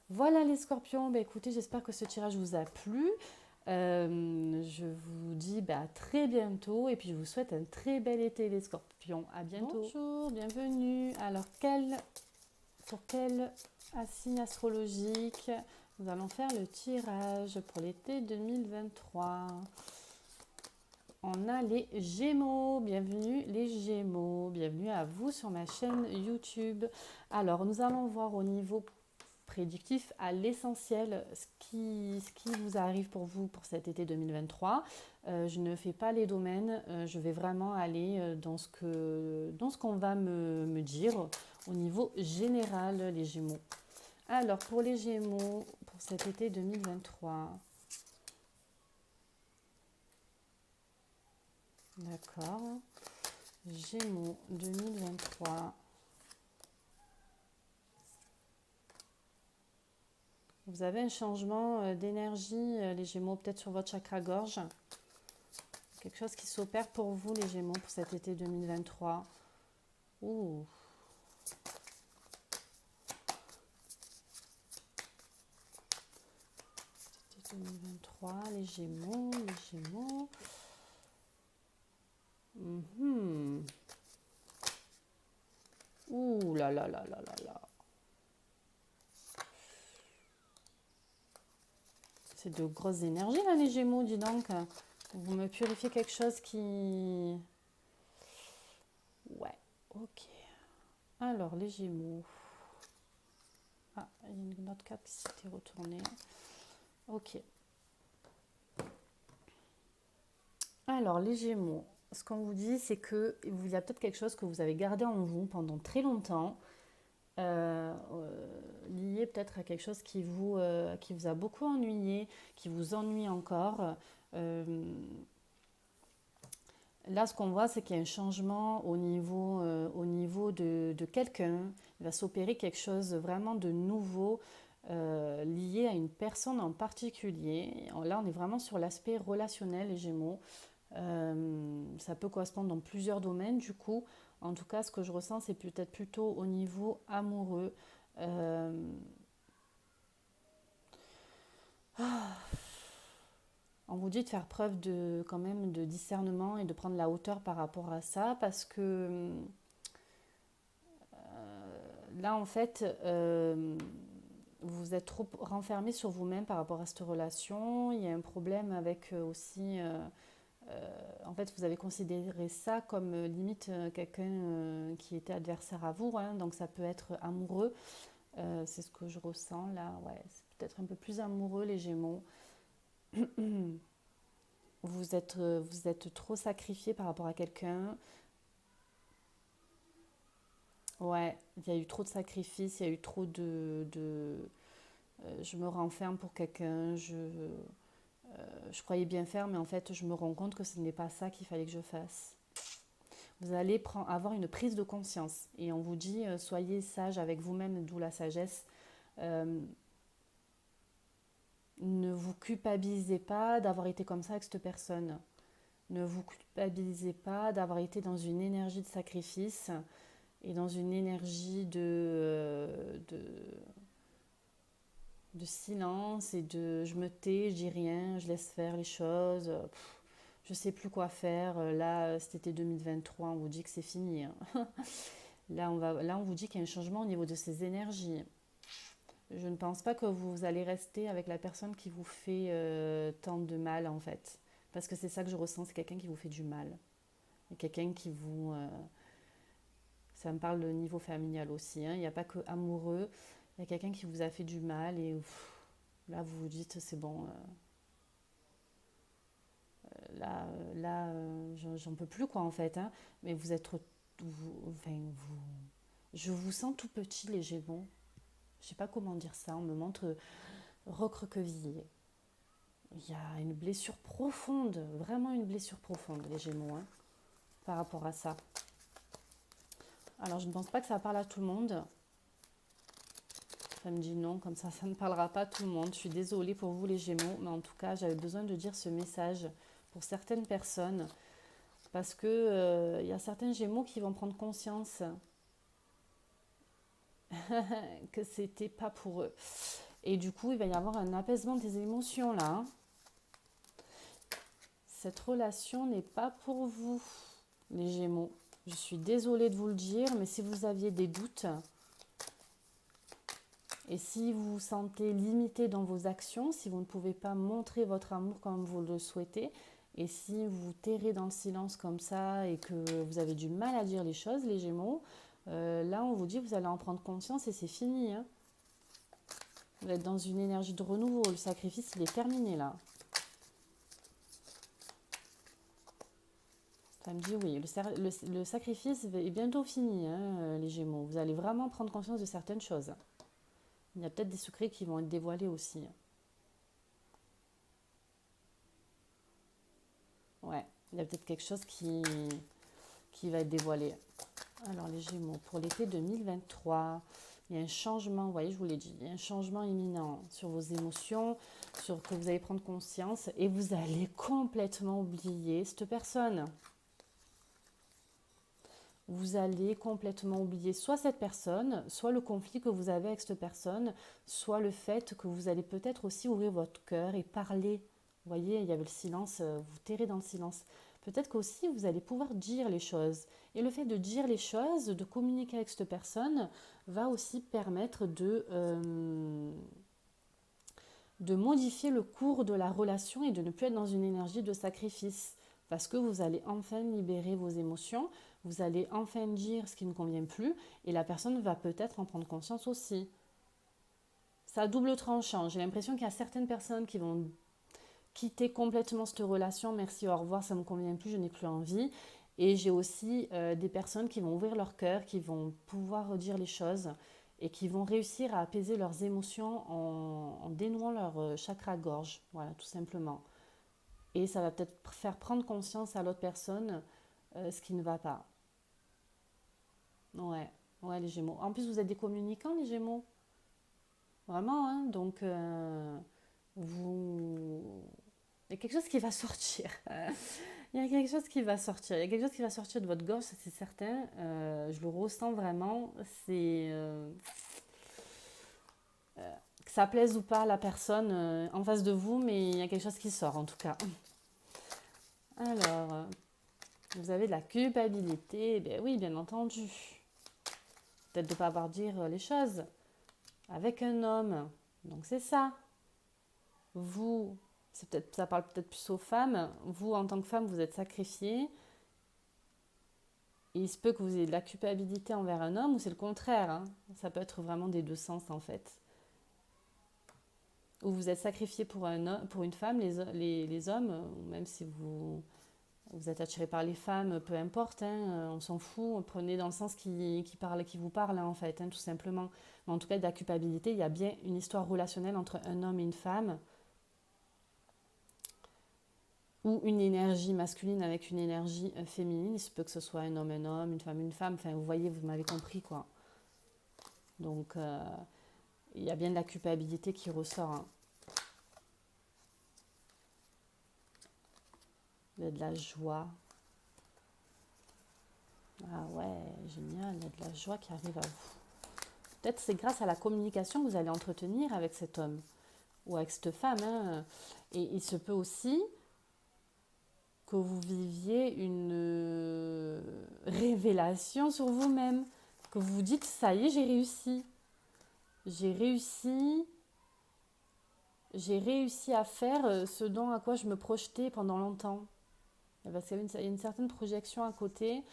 A: Voilà les scorpions, écoutez, j'espère que ce tirage vous a plu. Je vous dis à très bientôt et puis je vous souhaite un très bel été les scorpions. À bientôt. Bonjour, bienvenue. Alors, pour quel signe astrologique nous allons faire le tirage pour l'été 2023? On a les Gémeaux, bienvenue les Gémeaux, bienvenue à vous sur ma chaîne YouTube. Alors, nous allons voir au niveau prédictif à l'essentiel ce qui vous arrive pour vous pour cet été 2023. Je ne fais pas les domaines, je vais vraiment aller dans ce qu'on va me dire au niveau général, les Gémeaux. Alors, pour les Gémeaux, pour cet été 2023, d'accord, Gémeaux 2023. Vous avez un changement d'énergie, les Gémeaux, peut-être sur votre chakra-gorge. Quelque chose qui s'opère pour vous, les Gémeaux, pour cet été 2023. Ouh. Cet été 2023, les Gémeaux, les Gémeaux. Ouh là là là là là là. C'est de grosses énergies là les Gémeaux, dis donc. Vous me purifiez quelque chose qui... Ouais, ok. Alors les Gémeaux. Ah, il y a une autre carte qui s'était retournée. Ok. Alors les Gémeaux, ce qu'on vous dit, c'est qu'il y a peut-être quelque chose que vous avez gardé en vous pendant très longtemps. Lié peut-être à quelque chose qui vous a beaucoup ennuyé, qui vous ennuie encore. Là, ce qu'on voit, c'est qu'il y a un changement au niveau de quelqu'un. Il va s'opérer quelque chose vraiment de nouveau lié à une personne en particulier. Là, on est vraiment sur l'aspect relationnel, les Gémeaux. Ça peut correspondre dans plusieurs domaines, du coup. En tout cas, ce que je ressens, c'est peut-être plutôt au niveau amoureux. On vous dit de faire preuve quand même de discernement et de prendre la hauteur par rapport à ça, parce que là, en fait, vous êtes trop renfermé sur vous-même par rapport à cette relation. Il y a un problème avec aussi... en fait, vous avez considéré ça comme limite quelqu'un qui était adversaire à vous, hein, donc ça peut être amoureux. C'est ce que je ressens là, ouais, c'est peut-être un peu plus amoureux les Gémeaux. Vous êtes trop sacrifié par rapport à quelqu'un. Ouais, il y a eu trop de sacrifices, il y a eu trop je me renferme pour quelqu'un, je croyais bien faire, mais en fait, je me rends compte que ce n'est pas ça qu'il fallait que je fasse. Vous allez avoir une prise de conscience. Et on vous dit, soyez sage avec vous-même, d'où la sagesse. Ne vous culpabilisez pas d'avoir été comme ça avec cette personne. Ne vous culpabilisez pas d'avoir été dans une énergie de sacrifice et dans une énergie de silence et de je me tais, je dis rien, je laisse faire les choses. Je sais plus quoi faire. Là, cet été 2023, on vous dit que c'est fini, hein. Là, on vous dit qu'il y a un changement au niveau de ces énergies. Je ne pense pas que vous allez rester avec la personne qui vous fait tant de mal, en fait. Parce que c'est ça que je ressens, c'est quelqu'un qui vous fait du mal. Et quelqu'un qui vous... ça me parle de niveau familial aussi, hein. Il n'y a pas que amoureux. Il y a quelqu'un qui vous a fait du mal et là, vous vous dites, c'est bon. J'en peux plus, quoi, en fait, hein. Mais vous êtes... je vous sens tout petit, les Gémeaux. Je sais pas comment dire ça. On me montre recroquevillé. Il y a une blessure profonde, vraiment une blessure profonde, les Gémeaux, hein, par rapport à ça. Alors, je ne pense pas que ça parle à tout le monde. Ça me dit non, comme ça ne parlera pas à tout le monde. Je suis désolée pour vous, les Gémeaux, mais en tout cas, j'avais besoin de dire ce message pour certaines personnes, parce que y a certains Gémeaux qui vont prendre conscience que c'était pas pour eux. Et du coup, il va y avoir un apaisement des émotions là, hein. Cette relation n'est pas pour vous, les Gémeaux. Je suis désolée de vous le dire, mais si vous aviez des doutes et si vous vous sentez limité dans vos actions, si vous ne pouvez pas montrer votre amour comme vous le souhaitez, et si vous vous tairez dans le silence comme ça et que vous avez du mal à dire les choses, les Gémeaux, là on vous dit que vous allez en prendre conscience et c'est fini, hein. Vous êtes dans une énergie de renouveau, le sacrifice il est terminé là. Ça me dit oui, le sacrifice est bientôt fini, hein, les Gémeaux. Vous allez vraiment prendre conscience de certaines choses. Il y a peut-être des secrets qui vont être dévoilés aussi. Ouais, il y a peut-être quelque chose qui va être dévoilé. Alors les Gémeaux, pour l'été 2023, il y a un changement, vous voyez, je vous l'ai dit, il y a un changement imminent sur vos émotions, sur que vous allez prendre conscience et vous allez complètement oublier cette personne. Vous allez complètement oublier soit cette personne, soit le conflit que vous avez avec cette personne, soit le fait que vous allez peut-être aussi ouvrir votre cœur et parler. Vous voyez, il y avait le silence, vous tairez dans le silence. Peut-être qu'aussi vous allez pouvoir dire les choses. Et le fait de dire les choses, de communiquer avec cette personne, va aussi permettre de modifier le cours de la relation et de ne plus être dans une énergie de sacrifice. Parce que vous allez enfin libérer vos émotions, vous allez enfin dire ce qui ne convient plus, et la personne va peut-être en prendre conscience aussi. Ça a double tranchant. J'ai l'impression qu'il y a certaines personnes qui vont quitter complètement cette relation. Merci, au revoir, ça ne me convient plus, je n'ai plus envie. Et j'ai aussi des personnes qui vont ouvrir leur cœur, qui vont pouvoir redire les choses et qui vont réussir à apaiser leurs émotions en dénouant leur chakra-gorge. Voilà, tout simplement. Et ça va peut-être faire prendre conscience à l'autre personne ce qui ne va pas. Ouais, ouais, les Gémeaux. En plus, vous êtes des communicants, les Gémeaux. Vraiment, hein. Donc, vous... il y a quelque chose qui va sortir. Il y a quelque chose qui va sortir. Il y a quelque chose qui va sortir de votre gorge, ça c'est certain. Je le ressens vraiment. C'est... que ça plaise ou pas à la personne en face de vous, mais il y a quelque chose qui sort en tout cas. Alors, vous avez de la culpabilité. Ben oui, bien entendu. Peut-être de ne pas avoir dire les choses avec un homme. Donc c'est ça. Vous, ça parle peut-être plus aux femmes. Vous, en tant que femme, vous êtes sacrifiée. Et il se peut que vous ayez de la culpabilité envers un homme ou c'est le contraire, hein. Ça peut être vraiment des deux sens en fait. Ou vous êtes sacrifié pour une femme, les hommes, ou même si vous êtes attiré par les femmes, peu importe, hein, on s'en fout, prenez dans le sens qui vous parle, hein, en fait, hein, tout simplement. Mais en tout cas, de la culpabilité, il y a bien une histoire relationnelle entre un homme et une femme, ou une énergie masculine avec une énergie féminine. Il se peut que ce soit un homme, une femme, enfin, vous voyez, vous m'avez compris, quoi. Donc, il y a bien de la culpabilité qui ressort, hein. Il y a de la joie. Ah ouais, génial, il y a de la joie qui arrive à vous. Peut-être c'est grâce à la communication que vous allez entretenir avec cet homme ou avec cette femme. Hein. Et il se peut aussi que vous viviez une révélation sur vous-même, que vous vous dites, ça y est, j'ai réussi. J'ai réussi à faire ce dont à quoi je me projetais pendant longtemps. Parce qu'il y a une certaine projection à côté.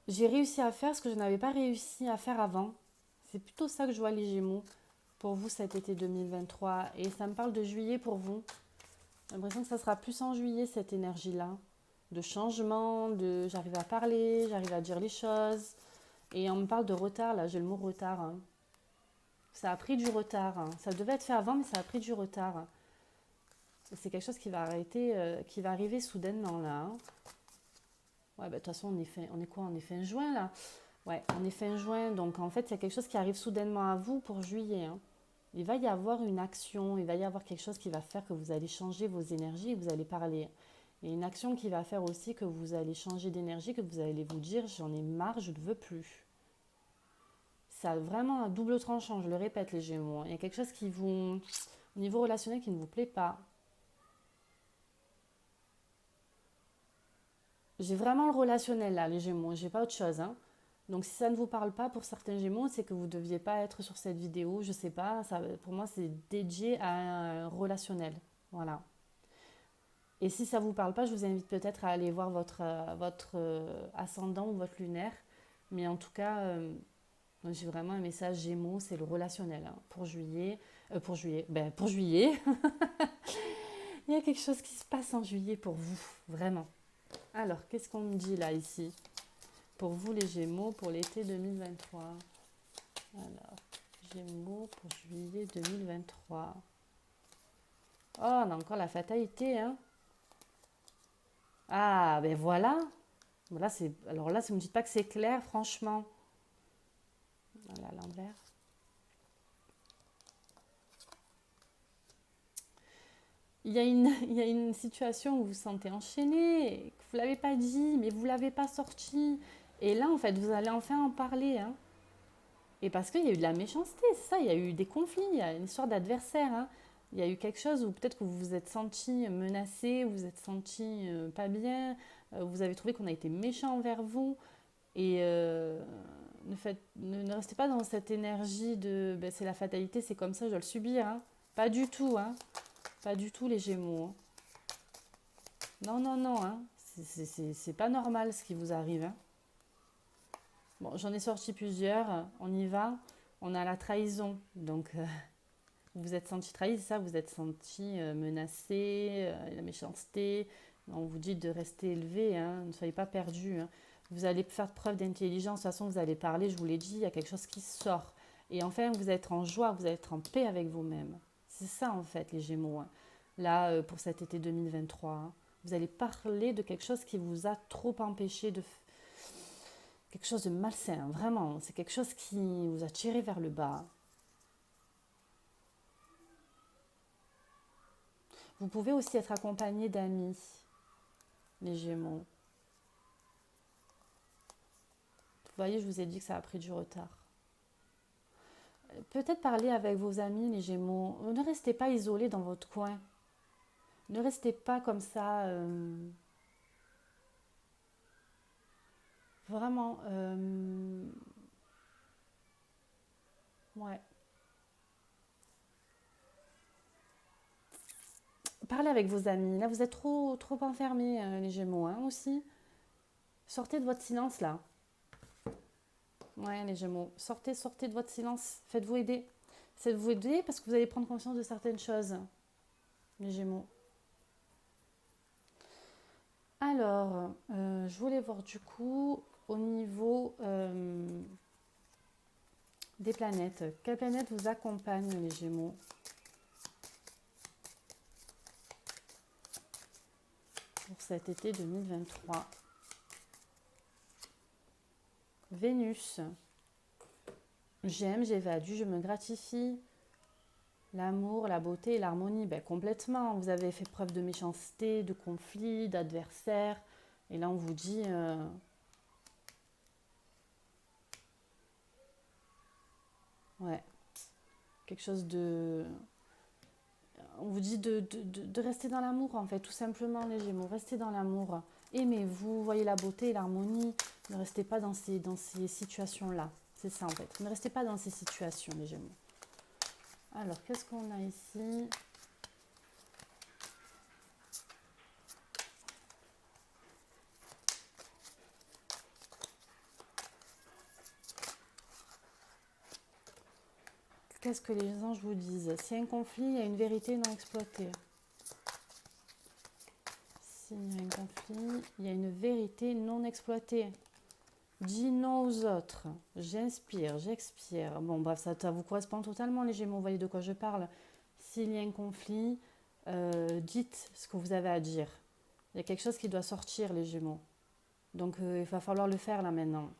A: J'ai réussi à faire ce que je n'avais pas réussi à faire avant. C'est plutôt ça que je vois les Gémeaux pour vous cet été 2023. Et ça me parle de juillet pour vous. J'ai l'impression que ça sera plus en juillet cette énergie-là. De changement, de j'arrive à parler, j'arrive à dire les choses. Et on me parle de retard, là, j'ai le mot retard. Hein. Ça a pris du retard. Hein. Ça devait être fait avant, mais ça a pris du retard. C'est quelque chose qui va qui va arriver soudainement là. Hein. Ouais, bah, de toute façon, on est quoi? On est fin juin là. Ouais, on est fin juin, donc en fait, il y a quelque chose qui arrive soudainement à vous pour juillet. Hein. Il va y avoir une action, il va y avoir quelque chose qui va faire que vous allez changer vos énergies et que vous allez parler. Et une action qui va faire aussi que vous allez changer d'énergie, que vous allez vous dire, j'en ai marre, je ne veux plus. Ça a vraiment un double tranchant, je le répète les Gémeaux. Il y a quelque chose qui vous, au niveau relationnel, qui ne vous plaît pas. J'ai vraiment le relationnel là, les Gémeaux, j'ai pas autre chose. Hein. Donc si ça ne vous parle pas pour certains Gémeaux, c'est que vous ne deviez pas être sur cette vidéo, je sais pas, ça, pour moi c'est dédié à un relationnel. Voilà. Et si ça ne vous parle pas, je vous invite peut-être à aller voir votre ascendant ou votre lunaire. Mais en tout cas, j'ai vraiment un message Gémeaux, c'est le relationnel. Hein. Pour juillet, il y a quelque chose qui se passe en juillet pour vous, vraiment. Alors, qu'est-ce qu'on me dit là, ici? Pour vous, les Gémeaux, pour l'été 2023. Alors, Gémeaux pour juillet 2023. Oh, on a encore la fatalité, hein? Ah, ben voilà. Alors là, si vous ne me dites pas que c'est clair, franchement. Voilà, à l'envers. Il y a une situation où vous vous sentez enchaîné, que vous ne l'avez pas dit, mais vous ne l'avez pas sorti. Et là, en fait, vous allez enfin en parler. Hein. Et parce qu'il y a eu de la méchanceté, c'est ça, il y a eu des conflits, il y a une histoire d'adversaire. Hein. Il y a eu quelque chose où peut-être que vous vous êtes senti menacé, vous vous êtes senti pas bien, vous avez trouvé qu'on a été méchant envers vous. Et ne restez pas dans cette énergie de ben, c'est la fatalité, c'est comme ça, je dois le subir. Hein. Pas du tout, hein. Pas du tout les Gémeaux. Hein. Non, non, non, hein. C'est pas normal ce qui vous arrive. Hein. Bon, j'en ai sorti plusieurs. On y va. On a la trahison. Donc, vous vous êtes senti trahi, c'est ça? Vous êtes senti menacé, la méchanceté. On vous dit de rester élevé. Hein. Ne soyez pas perdu. Hein. Vous allez faire preuve d'intelligence. De toute façon, vous allez parler. Je vous l'ai dit, il y a quelque chose qui sort. Et enfin, vous êtes en joie. Vous allez être en paix avec vous-même. C'est ça, en fait, les Gémeaux. Hein. Là, pour cet été 2023. Hein. Vous allez parler de quelque chose qui vous a trop empêché de quelque chose de malsain, vraiment. C'est quelque chose qui vous a tiré vers le bas. Vous pouvez aussi être accompagné d'amis, les Gémeaux. Vous voyez, je vous ai dit que ça a pris du retard. Peut-être parler avec vos amis, les Gémeaux. Ne restez pas isolés dans votre coin. Ne restez pas comme ça. Vraiment. Ouais. Parlez avec vos amis. Là, vous êtes trop enfermés, les Gémeaux, hein, aussi. Sortez de votre silence, là. Ouais, les Gémeaux. Sortez de votre silence. Faites-vous aider. Faites-vous aider parce que vous allez prendre conscience de certaines choses, les Gémeaux. Alors, je voulais voir du coup au niveau des planètes. Quelle planète vous accompagne, les Gémeaux? Pour cet été 2023. Vénus. J'aime, j'évalue, je me gratifie. L'amour, la beauté et l'harmonie, ben, complètement. Vous avez fait preuve de méchanceté, de conflit, d'adversaire. Et là, on vous dit, Ouais. Quelque chose de... On vous dit de rester dans l'amour, en fait, tout simplement, les Gémeaux. Restez dans l'amour. Aimez-vous, voyez la beauté, l'harmonie. Ne restez pas dans ces situations-là. C'est ça, en fait. Ne restez pas dans ces situations, les Gémeaux. Alors, qu'est-ce qu'on a ici? Qu'est-ce que les anges vous disent? S'il y a un conflit, il y a une vérité non exploitée. S'il y a un conflit, il y a une vérité non exploitée. Dis non aux autres. J'inspire, j'expire. Bon, bref, ça vous correspond totalement, les Gémeaux. Vous voyez de quoi je parle. S'il y a un conflit, dites ce que vous avez à dire. Il y a quelque chose qui doit sortir, les Gémeaux. Donc, il va falloir le faire là maintenant.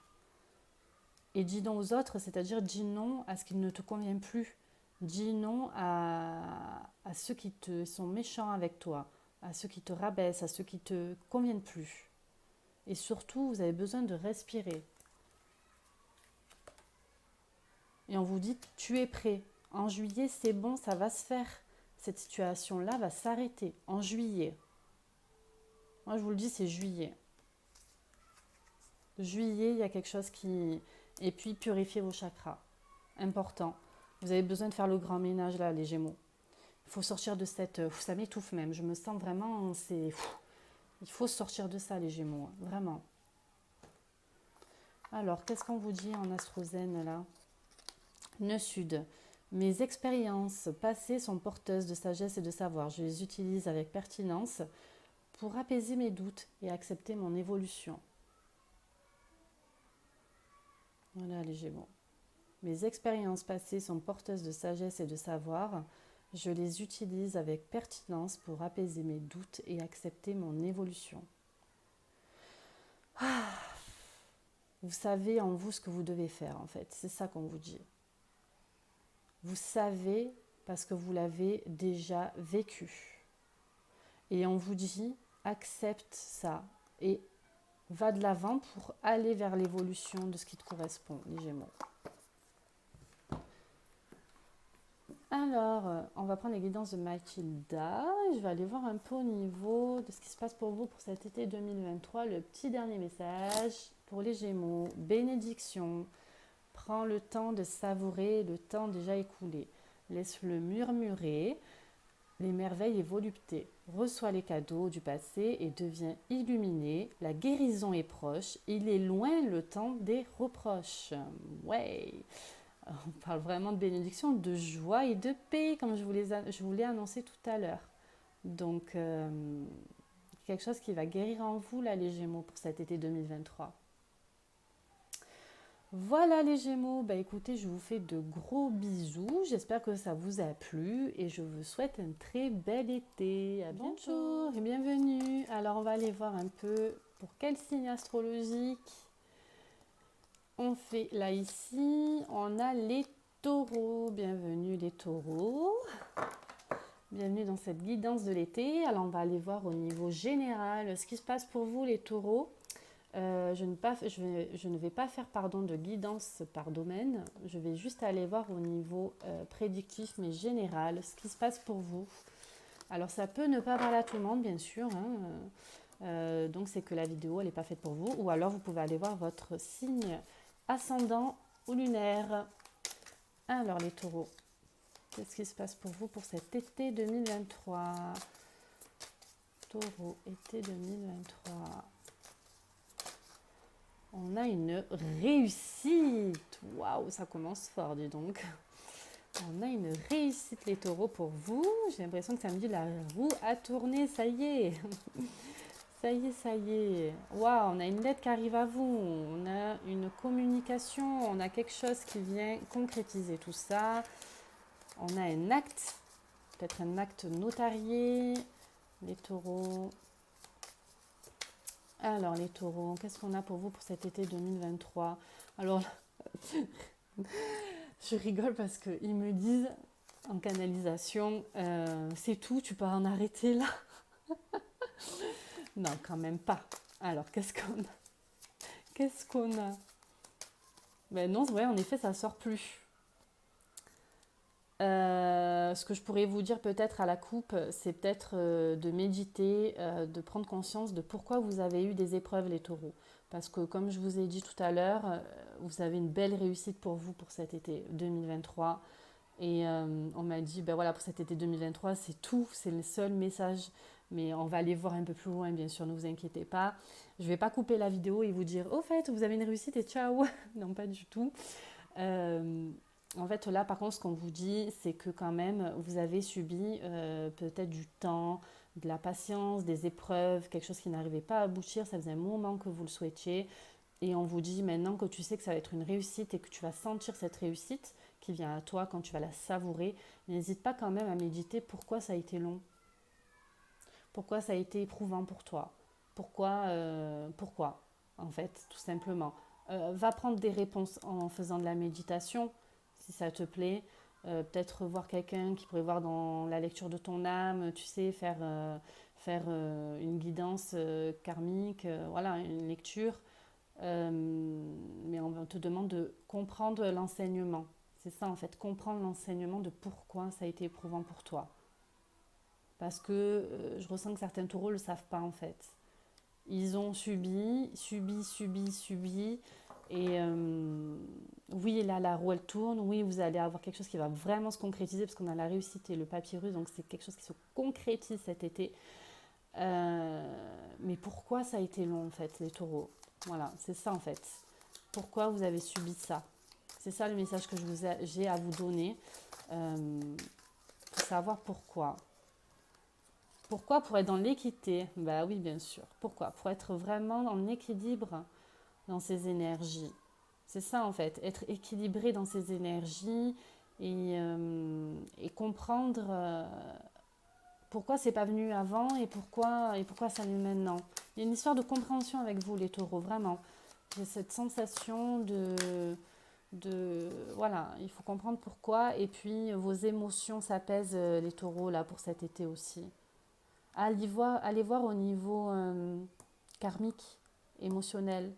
A: Et dis non aux autres, c'est-à-dire dis non à ce qui ne te convient plus. Dis non à ceux qui sont méchants avec toi, à ceux qui te rabaissent, à ceux qui te conviennent plus. Et surtout, vous avez besoin de respirer. Et on vous dit, tu es prêt. En juillet, c'est bon, ça va se faire. Cette situation-là va s'arrêter. En juillet. Moi, je vous le dis, c'est juillet. Juillet, il y a quelque chose qui... Et puis, purifiez vos chakras. Important. Vous avez besoin de faire le grand ménage, là, les Gémeaux. Il faut sortir de cette... Ça m'étouffe même. Je me sens vraiment... Il faut sortir de ça, les Gémeaux. Vraiment. Alors, qu'est-ce qu'on vous dit en astrozène, là? Nœud sud. Mes expériences passées sont porteuses de sagesse et de savoir. Je les utilise avec pertinence pour apaiser mes doutes et accepter mon évolution. Voilà les Gémeaux. Mes expériences passées sont porteuses de sagesse et de savoir. Je les utilise avec pertinence pour apaiser mes doutes et accepter mon évolution. Vous savez en vous ce que vous devez faire, en fait. C'est ça qu'on vous dit. Vous savez parce que vous l'avez déjà vécu. Et on vous dit, accepte ça et va de l'avant pour aller vers l'évolution de ce qui te correspond, les Gémeaux. Alors, on va prendre les guidances de Mathilda. Je vais aller voir un peu au niveau de ce qui se passe pour vous pour cet été 2023. Le petit dernier message pour les Gémeaux. Bénédiction. Prends le temps de savourer le temps déjà écoulé. Laisse-le murmurer les merveilles et voluptés. Reçois les cadeaux du passé et deviens illuminé. La guérison est proche. Il est loin le temps des reproches. Ouais. On parle vraiment de bénédiction, de joie et de paix, comme je vous l'ai annoncé tout à l'heure. Donc, quelque chose qui va guérir en vous, là, les Gémeaux, pour cet été 2023. Voilà les Gémeaux, bah écoutez, je vous fais de gros bisous, j'espère que ça vous a plu et je vous souhaite un très bel été. À bientôt. Bonjour et bienvenue. Alors on va aller voir un peu pour quel signe astrologique on fait là ici. On a les taureaux, bienvenue les taureaux. Bienvenue dans cette guidance de l'été. Alors on va aller voir au niveau général ce qui se passe pour vous les taureaux. Je ne vais pas faire de guidance par domaine. Je vais juste aller voir au niveau prédictif mais général ce qui se passe pour vous. Alors ça peut ne pas parler à tout le monde bien sûr. Donc c'est que la vidéo elle n'est pas faite pour vous. Ou alors vous pouvez aller voir votre signe ascendant ou lunaire. Alors les taureaux, qu'est-ce qui se passe pour vous pour cet été 2023? Taureau, été 2023. On a une réussite. Waouh, ça commence fort, dis donc. On a une réussite, les taureaux, pour vous. J'ai l'impression que ça me dit la roue a tourné, ça y est. Ça y est, ça y est. Waouh, on a une lettre qui arrive à vous. On a une communication. On a quelque chose qui vient concrétiser tout ça. On a un acte. Peut-être un acte notarié. Les taureaux. Alors les taureaux, qu'est-ce qu'on a pour vous pour cet été 2023? Alors, je rigole parce qu'ils me disent en canalisation, c'est tout, tu peux en arrêter là? Non, quand même pas. Alors, qu'est-ce qu'on a? Qu'est-ce qu'on a? Ben non, ouais, en effet, ça sort plus. Ce que je pourrais vous dire peut-être à la coupe, c'est peut-être de méditer, de prendre conscience de pourquoi vous avez eu des épreuves, les taureaux. Parce que comme je vous ai dit tout à l'heure, vous avez une belle réussite pour vous pour cet été 2023. Et on m'a dit, ben voilà, pour cet été 2023, c'est tout, c'est le seul message. Mais on va aller voir un peu plus loin, bien sûr, ne vous inquiétez pas. Je ne vais pas couper la vidéo et vous dire, au fait, vous avez une réussite et ciao. Non, pas du tout. Euh, En fait, là, par contre, ce qu'on vous dit, c'est que quand même, vous avez subi peut-être du temps, de la patience, des épreuves, quelque chose qui n'arrivait pas à aboutir. Ça faisait un moment que vous le souhaitiez. Et on vous dit maintenant que tu sais que ça va être une réussite et que tu vas sentir cette réussite qui vient à toi quand tu vas la savourer, n'hésite pas quand même à méditer pourquoi ça a été long, pourquoi ça a été éprouvant pour toi, pourquoi en fait, tout simplement. Va prendre des réponses en faisant de la méditation, si ça te plaît. Peut-être voir quelqu'un qui pourrait voir dans la lecture de ton âme, tu sais, faire une guidance karmique, voilà, une lecture. Mais on te demande de comprendre l'enseignement. C'est ça en fait, comprendre l'enseignement de pourquoi ça a été éprouvant pour toi. Parce que je ressens que certains taureaux ne le savent pas en fait. Ils ont subi. Et oui, là, la roue elle tourne. Oui, vous allez avoir quelque chose qui va vraiment se concrétiser parce qu'on a la réussite et le papyrus. Donc c'est quelque chose qui se concrétise cet été. Mais pourquoi ça a été long en fait, les taureaux? Voilà, c'est ça en fait. Pourquoi vous avez subi ça? C'est ça le message que j'ai à vous donner. Pour savoir pourquoi. Pourquoi? Pour être dans l'équité. Bah oui, bien sûr. Pourquoi? Pour être vraiment en équilibre dans ses énergies. C'est ça en fait, être équilibré dans ses énergies et comprendre pourquoi c'est pas venu avant et pourquoi ça vient maintenant. Il y a une histoire de compréhension avec vous les taureaux, vraiment. J'ai cette sensation voilà, il faut comprendre pourquoi et puis vos émotions s'apaisent les taureaux là pour cet été aussi. Allez voir au niveau karmique, émotionnel.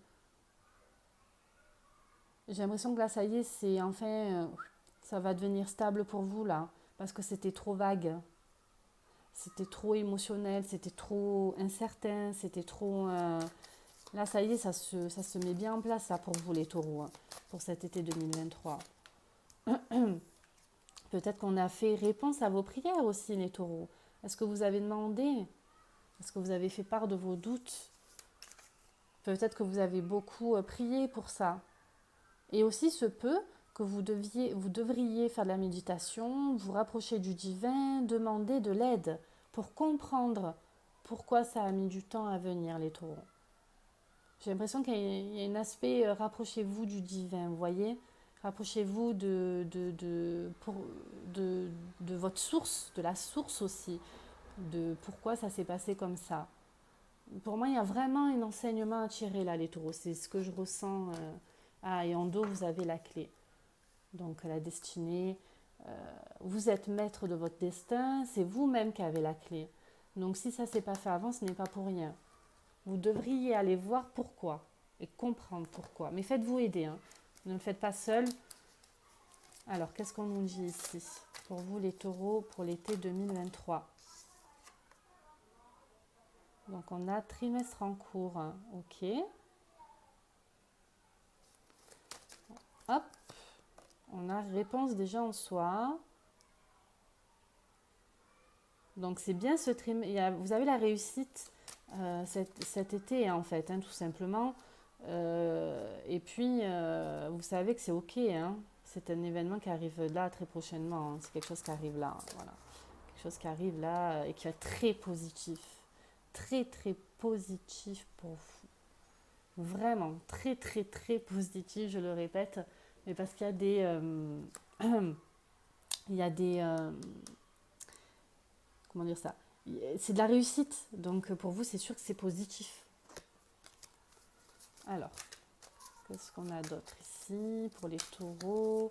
A: J'ai l'impression que là, ça y est, c'est enfin, ça va devenir stable pour vous là, parce que c'était trop vague, c'était trop émotionnel, c'était trop incertain, c'était trop. Là, ça y est, ça se met bien en place ça pour vous les taureaux, hein, pour cet été 2023. Peut-être qu'on a fait réponse à vos prières aussi, les taureaux. Est-ce que vous avez demandé? Est-ce que vous avez fait part de vos doutes? Peut-être que vous avez beaucoup prié pour ça. Et aussi se peut que vous devriez faire de la méditation, vous rapprocher du divin, demander de l'aide pour comprendre pourquoi ça a mis du temps à venir, les taureaux. J'ai l'impression qu'il y a un aspect rapprochez-vous du divin, vous voyez? Rapprochez-vous de votre source, de la source aussi, de pourquoi ça s'est passé comme ça. Pour moi, il y a vraiment un enseignement à tirer là, les taureaux. C'est ce que je ressens. Et en dos, vous avez la clé. Donc, la destinée. Vous êtes maître de votre destin. C'est vous-même qui avez la clé. Donc, si ça ne s'est pas fait avant, ce n'est pas pour rien. Vous devriez aller voir pourquoi et comprendre pourquoi. Mais faites-vous aider. Hein. Ne le faites pas seul. Alors, qu'est-ce qu'on nous dit ici? Pour vous, les taureaux, pour l'été 2023. Donc, on a trimestre en cours. Hein. Ok. Hop. On a réponse déjà en soi. Donc, c'est bien ce trimestre. Vous avez la réussite cet été, hein, en fait, hein, tout simplement. Et puis, vous savez que c'est OK. Hein. C'est un événement qui arrive là très prochainement. Hein. C'est quelque chose qui arrive là. Voilà. Quelque chose qui arrive là et qui est très positif. Très, très positif pour vous. Vraiment, très, très, très positif, je le répète. Mais parce qu'il y a il y a des. Comment dire ça? C'est de la réussite. Donc, pour vous, c'est sûr que c'est positif. Alors, qu'est-ce qu'on a d'autre ici pour les taureaux?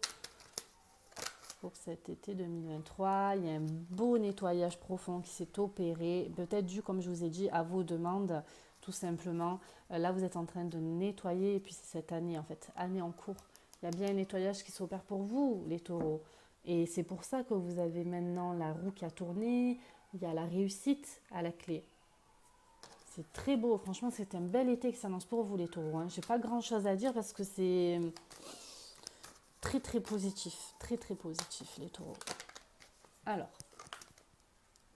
A: Pour cet été 2023, il y a un beau nettoyage profond qui s'est opéré, peut-être dû, comme je vous ai dit, à vos demandes, tout simplement. Là, vous êtes en train de nettoyer, et puis c'est cette année, en fait, année en cours. Il y a bien un nettoyage qui s'opère pour vous, les taureaux. Et c'est pour ça que vous avez maintenant la roue qui a tourné, il y a la réussite à la clé. C'est très beau, franchement, c'est un bel été qui s'annonce pour vous les taureaux. Hein. J'ai pas grand chose à dire parce que c'est très positif, très positif les taureaux. Alors,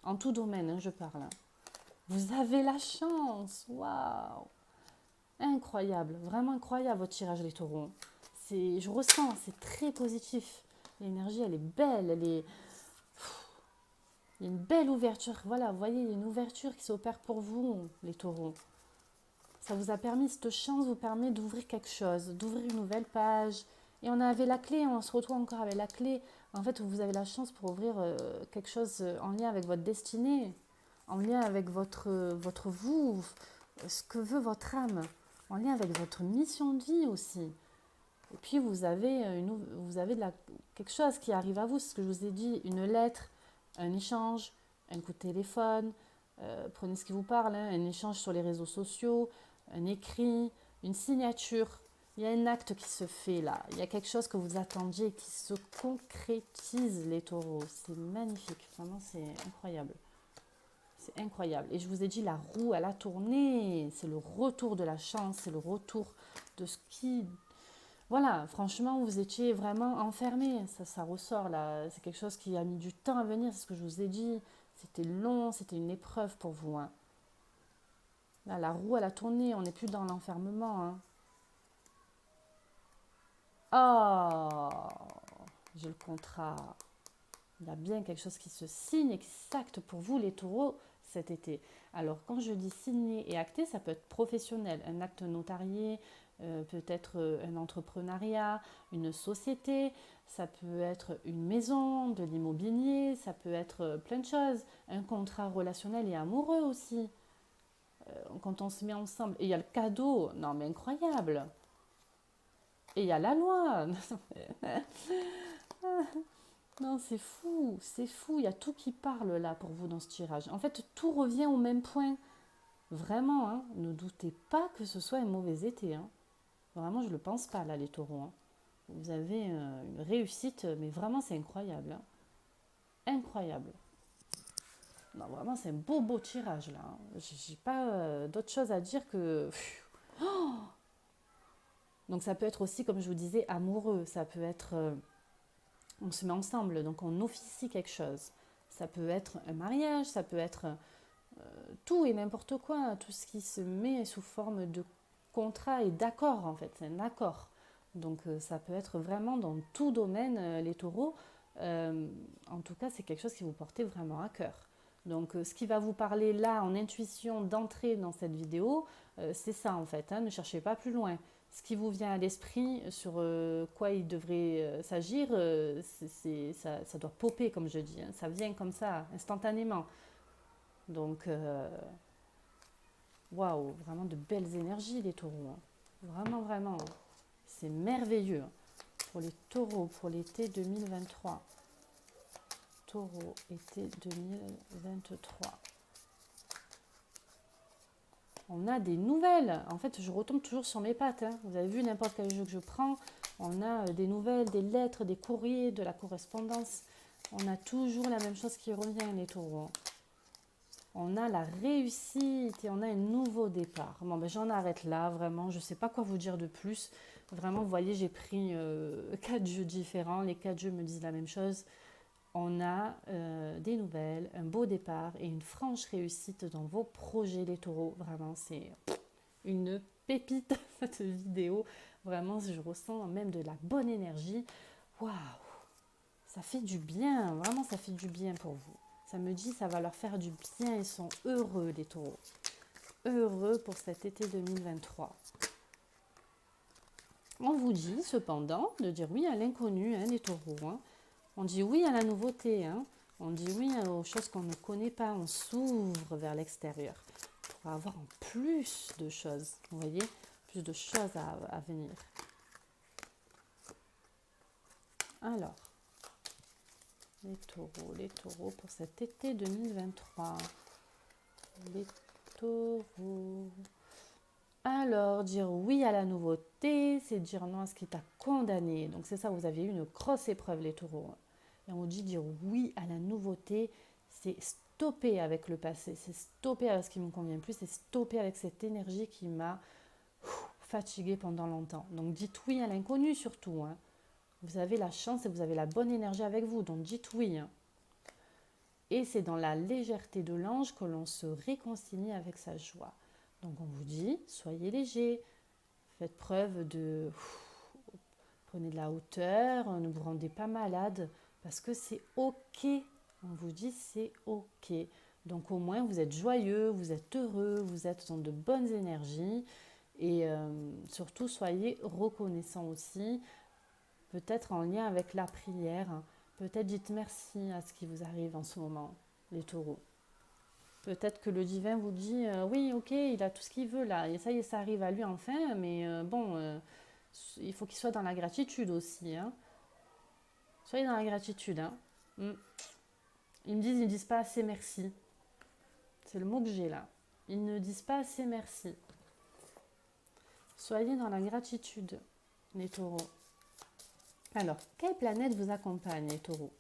A: en tout domaine, hein, je parle. Hein. Vous avez la chance, waouh! Incroyable, vraiment incroyable votre tirage les taureaux. Je ressens, c'est très positif. L'énergie, elle est belle, il y a une belle ouverture. Voilà, vous voyez, il y a une ouverture qui s'opère pour vous, les taureaux. Ça vous a permis, cette chance vous permet d'ouvrir quelque chose, d'ouvrir une nouvelle page. Et on avait la clé, on se retrouve encore avec la clé. En fait, vous avez la chance pour ouvrir quelque chose en lien avec votre destinée, en lien avec votre vous, ce que veut votre âme, en lien avec votre mission de vie aussi. Et puis vous avez, quelque chose qui arrive à vous, c'est ce que je vous ai dit, une lettre, un échange, un coup de téléphone, prenez ce qui vous parle, hein, un échange sur les réseaux sociaux, un écrit, une signature. Il y a un acte qui se fait là, il y a quelque chose que vous attendiez qui se concrétise les taureaux. C'est magnifique, vraiment c'est incroyable. C'est incroyable. Et je vous ai dit, la roue, elle a tourné. C'est le retour de la chance, c'est le retour de ce qui... Voilà, franchement, vous étiez vraiment enfermé. Ça ressort là. C'est quelque chose qui a mis du temps à venir, c'est ce que je vous ai dit. C'était long, c'était une épreuve pour vous. Hein. Là, la roue, elle a tourné. On n'est plus dans l'enfermement. Hein. Oh, j'ai le contrat. Il y a bien quelque chose qui se signe et qui s'acte pour vous, les taureaux, cet été. Alors, quand je dis signer et acter, ça peut être professionnel, un acte notarié, peut-être un entrepreneuriat, une société, ça peut être une maison, de l'immobilier, ça peut être plein de choses. Un contrat relationnel et amoureux aussi, quand on se met ensemble. Et il y a le cadeau, non mais incroyable. Et il y a la loi. Non, c'est fou, il y a tout qui parle là pour vous dans ce tirage. En fait, tout revient au même point. Vraiment, hein, ne doutez pas que ce soit un mauvais été. Hein. Vraiment, je ne le pense pas là, les taureaux. Hein. Vous avez une réussite, mais vraiment, c'est incroyable. Hein. Incroyable. Non, vraiment, c'est un beau tirage là. Hein. J'ai pas d'autre chose à dire que... Donc ça peut être aussi, comme je vous disais, amoureux. Ça peut être... on se met ensemble, donc on officie quelque chose. Ça peut être un mariage, ça peut être tout et n'importe quoi, tout ce qui se met sous forme de contrat et d'accord en fait, c'est un accord. Donc ça peut être vraiment dans tout domaine, les taureaux. En tout cas, c'est quelque chose qui vous portez vraiment à cœur. Donc ce qui va vous parler là en intuition d'entrée dans cette vidéo, c'est ça en fait, hein, ne cherchez pas plus loin. Ce qui vous vient à l'esprit sur quoi il devrait s'agir, ça doit popper comme je dis, hein, ça vient comme ça, instantanément. Donc, waouh, vraiment de belles énergies les taureaux. Hein. Vraiment, vraiment. C'est merveilleux pour les taureaux pour l'été 2023. Taureau, été 2023. On a des nouvelles. En fait, je retombe toujours sur mes pattes. Hein. Vous avez vu n'importe quel jeu que je prends. On a des nouvelles, des lettres, des courriers, de la correspondance. On a toujours la même chose qui revient, les taureaux. On a la réussite et on a un nouveau départ. Bon, ben j'en arrête là, vraiment. Je ne sais pas quoi vous dire de plus. Vraiment, vous voyez, j'ai pris 4 jeux différents. Les 4 jeux me disent la même chose. On a des nouvelles, un beau départ et une franche réussite dans vos projets, les taureaux. Vraiment, c'est une pépite, cette vidéo. Vraiment, je ressens même de la bonne énergie. Waouh! Ça fait du bien. Vraiment, ça fait du bien pour vous. Ça me dit ça va leur faire du bien. Ils sont heureux, les taureaux. Heureux pour cet été 2023. On vous dit cependant de dire oui à l'inconnu, hein, les taureaux. Hein. On dit oui à la nouveauté. Hein. On dit oui aux choses qu'on ne connaît pas. On s'ouvre vers l'extérieur pour avoir en plus de choses. Vous voyez, plus de choses à venir. Alors, les taureaux pour cet été 2023. Les taureaux. Alors, dire oui à la nouveauté, c'est dire non à ce qui t'a condamné. Donc c'est ça, vous avez eu une grosse épreuve, les taureaux. Et on vous dit dire oui à la nouveauté, c'est stopper avec le passé, c'est stopper avec ce qui ne me convient plus, c'est stopper avec cette énergie qui m'a fatiguée pendant longtemps. Donc dites oui à l'inconnu surtout. Hein. Vous avez la chance et vous avez la bonne énergie avec vous, donc dites oui. Hein. Et c'est dans la légèreté de l'ange que l'on se réconcilie avec sa joie. Donc on vous dit, soyez léger, faites preuve de... Prenez de la hauteur, ne vous rendez pas malade, parce que c'est ok. On vous dit c'est ok. Donc au moins vous êtes joyeux, vous êtes heureux, vous êtes dans de bonnes énergies. Et surtout soyez reconnaissants aussi, peut-être en lien avec la prière. Peut-être dites merci à ce qui vous arrive en ce moment, les taureaux. Peut-être que le divin vous dit oui, ok, il a tout ce qu'il veut là, et ça y est, ça arrive à lui enfin, mais il faut qu'il soit dans la gratitude aussi. Hein. Soyez dans la gratitude. Hein. Ils ne disent pas assez merci. C'est le mot que j'ai là. Ils ne disent pas assez merci. Soyez dans la gratitude, les taureaux. Alors, quelle planète vous accompagne, les taureaux,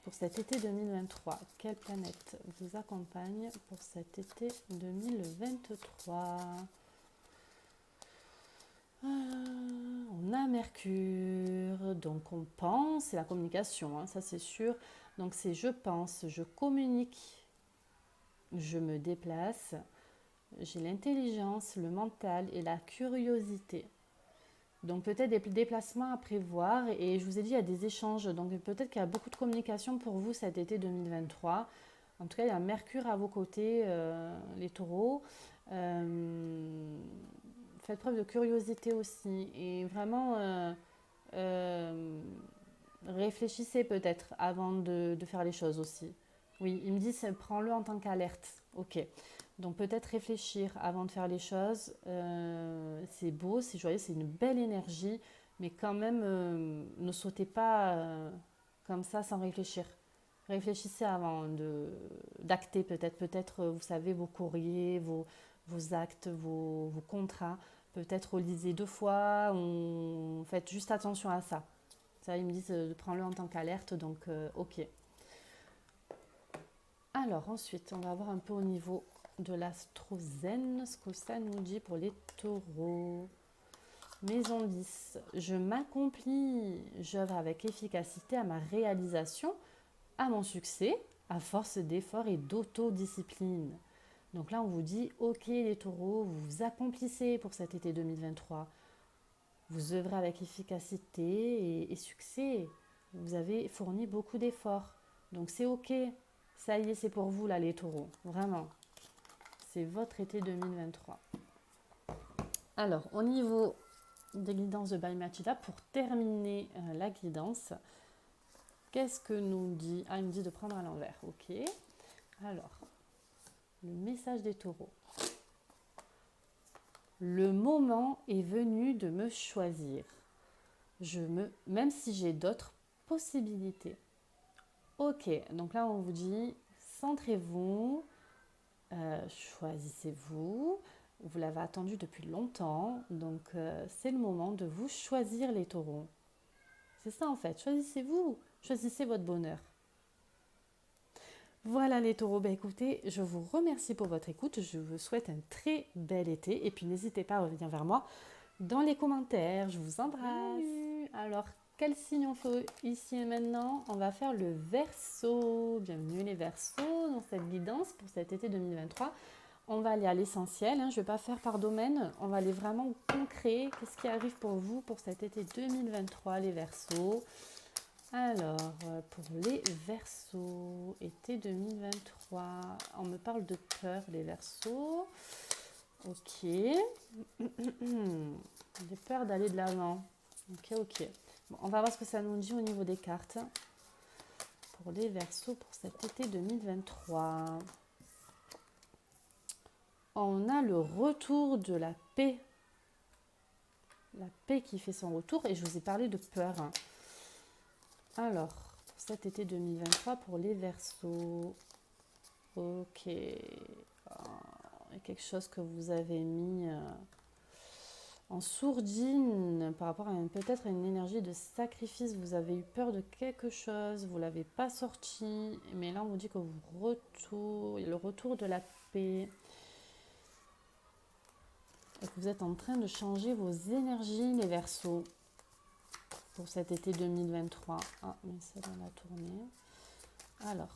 A: pour cet été 2023? Quelle planète vous accompagne pour cet été 2023? On a Mercure, donc on pense, c'est la communication, hein, ça c'est sûr. Donc c'est je pense, je communique, je me déplace, j'ai l'intelligence, le mental et la curiosité. Donc peut-être des déplacements à prévoir et je vous ai dit il y a des échanges, donc peut-être qu'il y a beaucoup de communication pour vous cet été 2023. En tout cas, il y a Mercure à vos côtés, les taureaux. Faites preuve de curiosité aussi et vraiment réfléchissez peut-être avant de faire les choses aussi. Oui, il me dit prends-le en tant qu'alerte. Ok. Donc peut-être réfléchir avant de faire les choses. C'est beau, c'est joyeux, c'est une belle énergie, mais quand même ne sautez pas comme ça sans réfléchir. Réfléchissez avant d'acter peut-être, vous savez, vos courriers, vos actes, vos contrats. Peut-être relisez 2 fois, faites juste attention à ça. Ça, ils me disent de prendre-le en tant qu'alerte, donc ok. Alors ensuite, on va voir un peu au niveau de l'astro-zen, ce que ça nous dit pour les taureaux. Maison 10, je m'accomplis, j'œuvre avec efficacité à ma réalisation, à mon succès, à force d'efforts et d'autodiscipline. Donc là, on vous dit, ok les taureaux, vous vous accomplissez pour cet été 2023. Vous œuvrez avec efficacité et succès. Vous avez fourni beaucoup d'efforts. Donc c'est ok. Ça y est, c'est pour vous là les taureaux. Vraiment. C'est votre été 2023. Alors, au niveau des guidances de By Mathilda, pour terminer la guidance, qu'est-ce que nous dit? Ah, il me dit de prendre à l'envers. Ok. Alors, le message des taureaux. Le moment est venu de me choisir. Même si j'ai d'autres possibilités. Ok, donc là on vous dit, centrez-vous, choisissez-vous. Vous l'avez attendu depuis longtemps, donc c'est le moment de vous choisir les taureaux. C'est ça en fait, choisissez-vous, choisissez votre bonheur. Voilà les taureaux, écoutez, je vous remercie pour votre écoute, je vous souhaite un très bel été et puis n'hésitez pas à revenir vers moi dans les commentaires, je vous embrasse. Alors, quel signe on fait ici et maintenant? On va faire le Verseau. Bienvenue les Verseaux dans cette guidance pour cet été 2023. On va aller à l'essentiel, hein. Je ne vais pas faire par domaine, on va aller vraiment au concret. Qu'est-ce qui arrive pour vous pour cet été 2023 les Verseaux? Alors, pour les Verseaux, été 2023, on me parle de peur les Verseaux. Ok. J'ai peur d'aller de l'avant. Ok. Bon, on va voir ce que ça nous dit au niveau des cartes pour les Verseaux pour cet été 2023. On a le retour de la paix. La paix qui fait son retour et je vous ai parlé de peur. Alors, pour cet été 2023 pour les Verseaux. Ok. Il y a quelque chose que vous avez mis en sourdine par rapport à peut-être à une énergie de sacrifice. Vous avez eu peur de quelque chose, vous ne l'avez pas sorti, mais là on vous dit que le retour de la paix, et que vous êtes en train de changer vos énergies, les Verseaux, pour cet été 2023. Ah, mais celle-là on l'a tournée. Alors,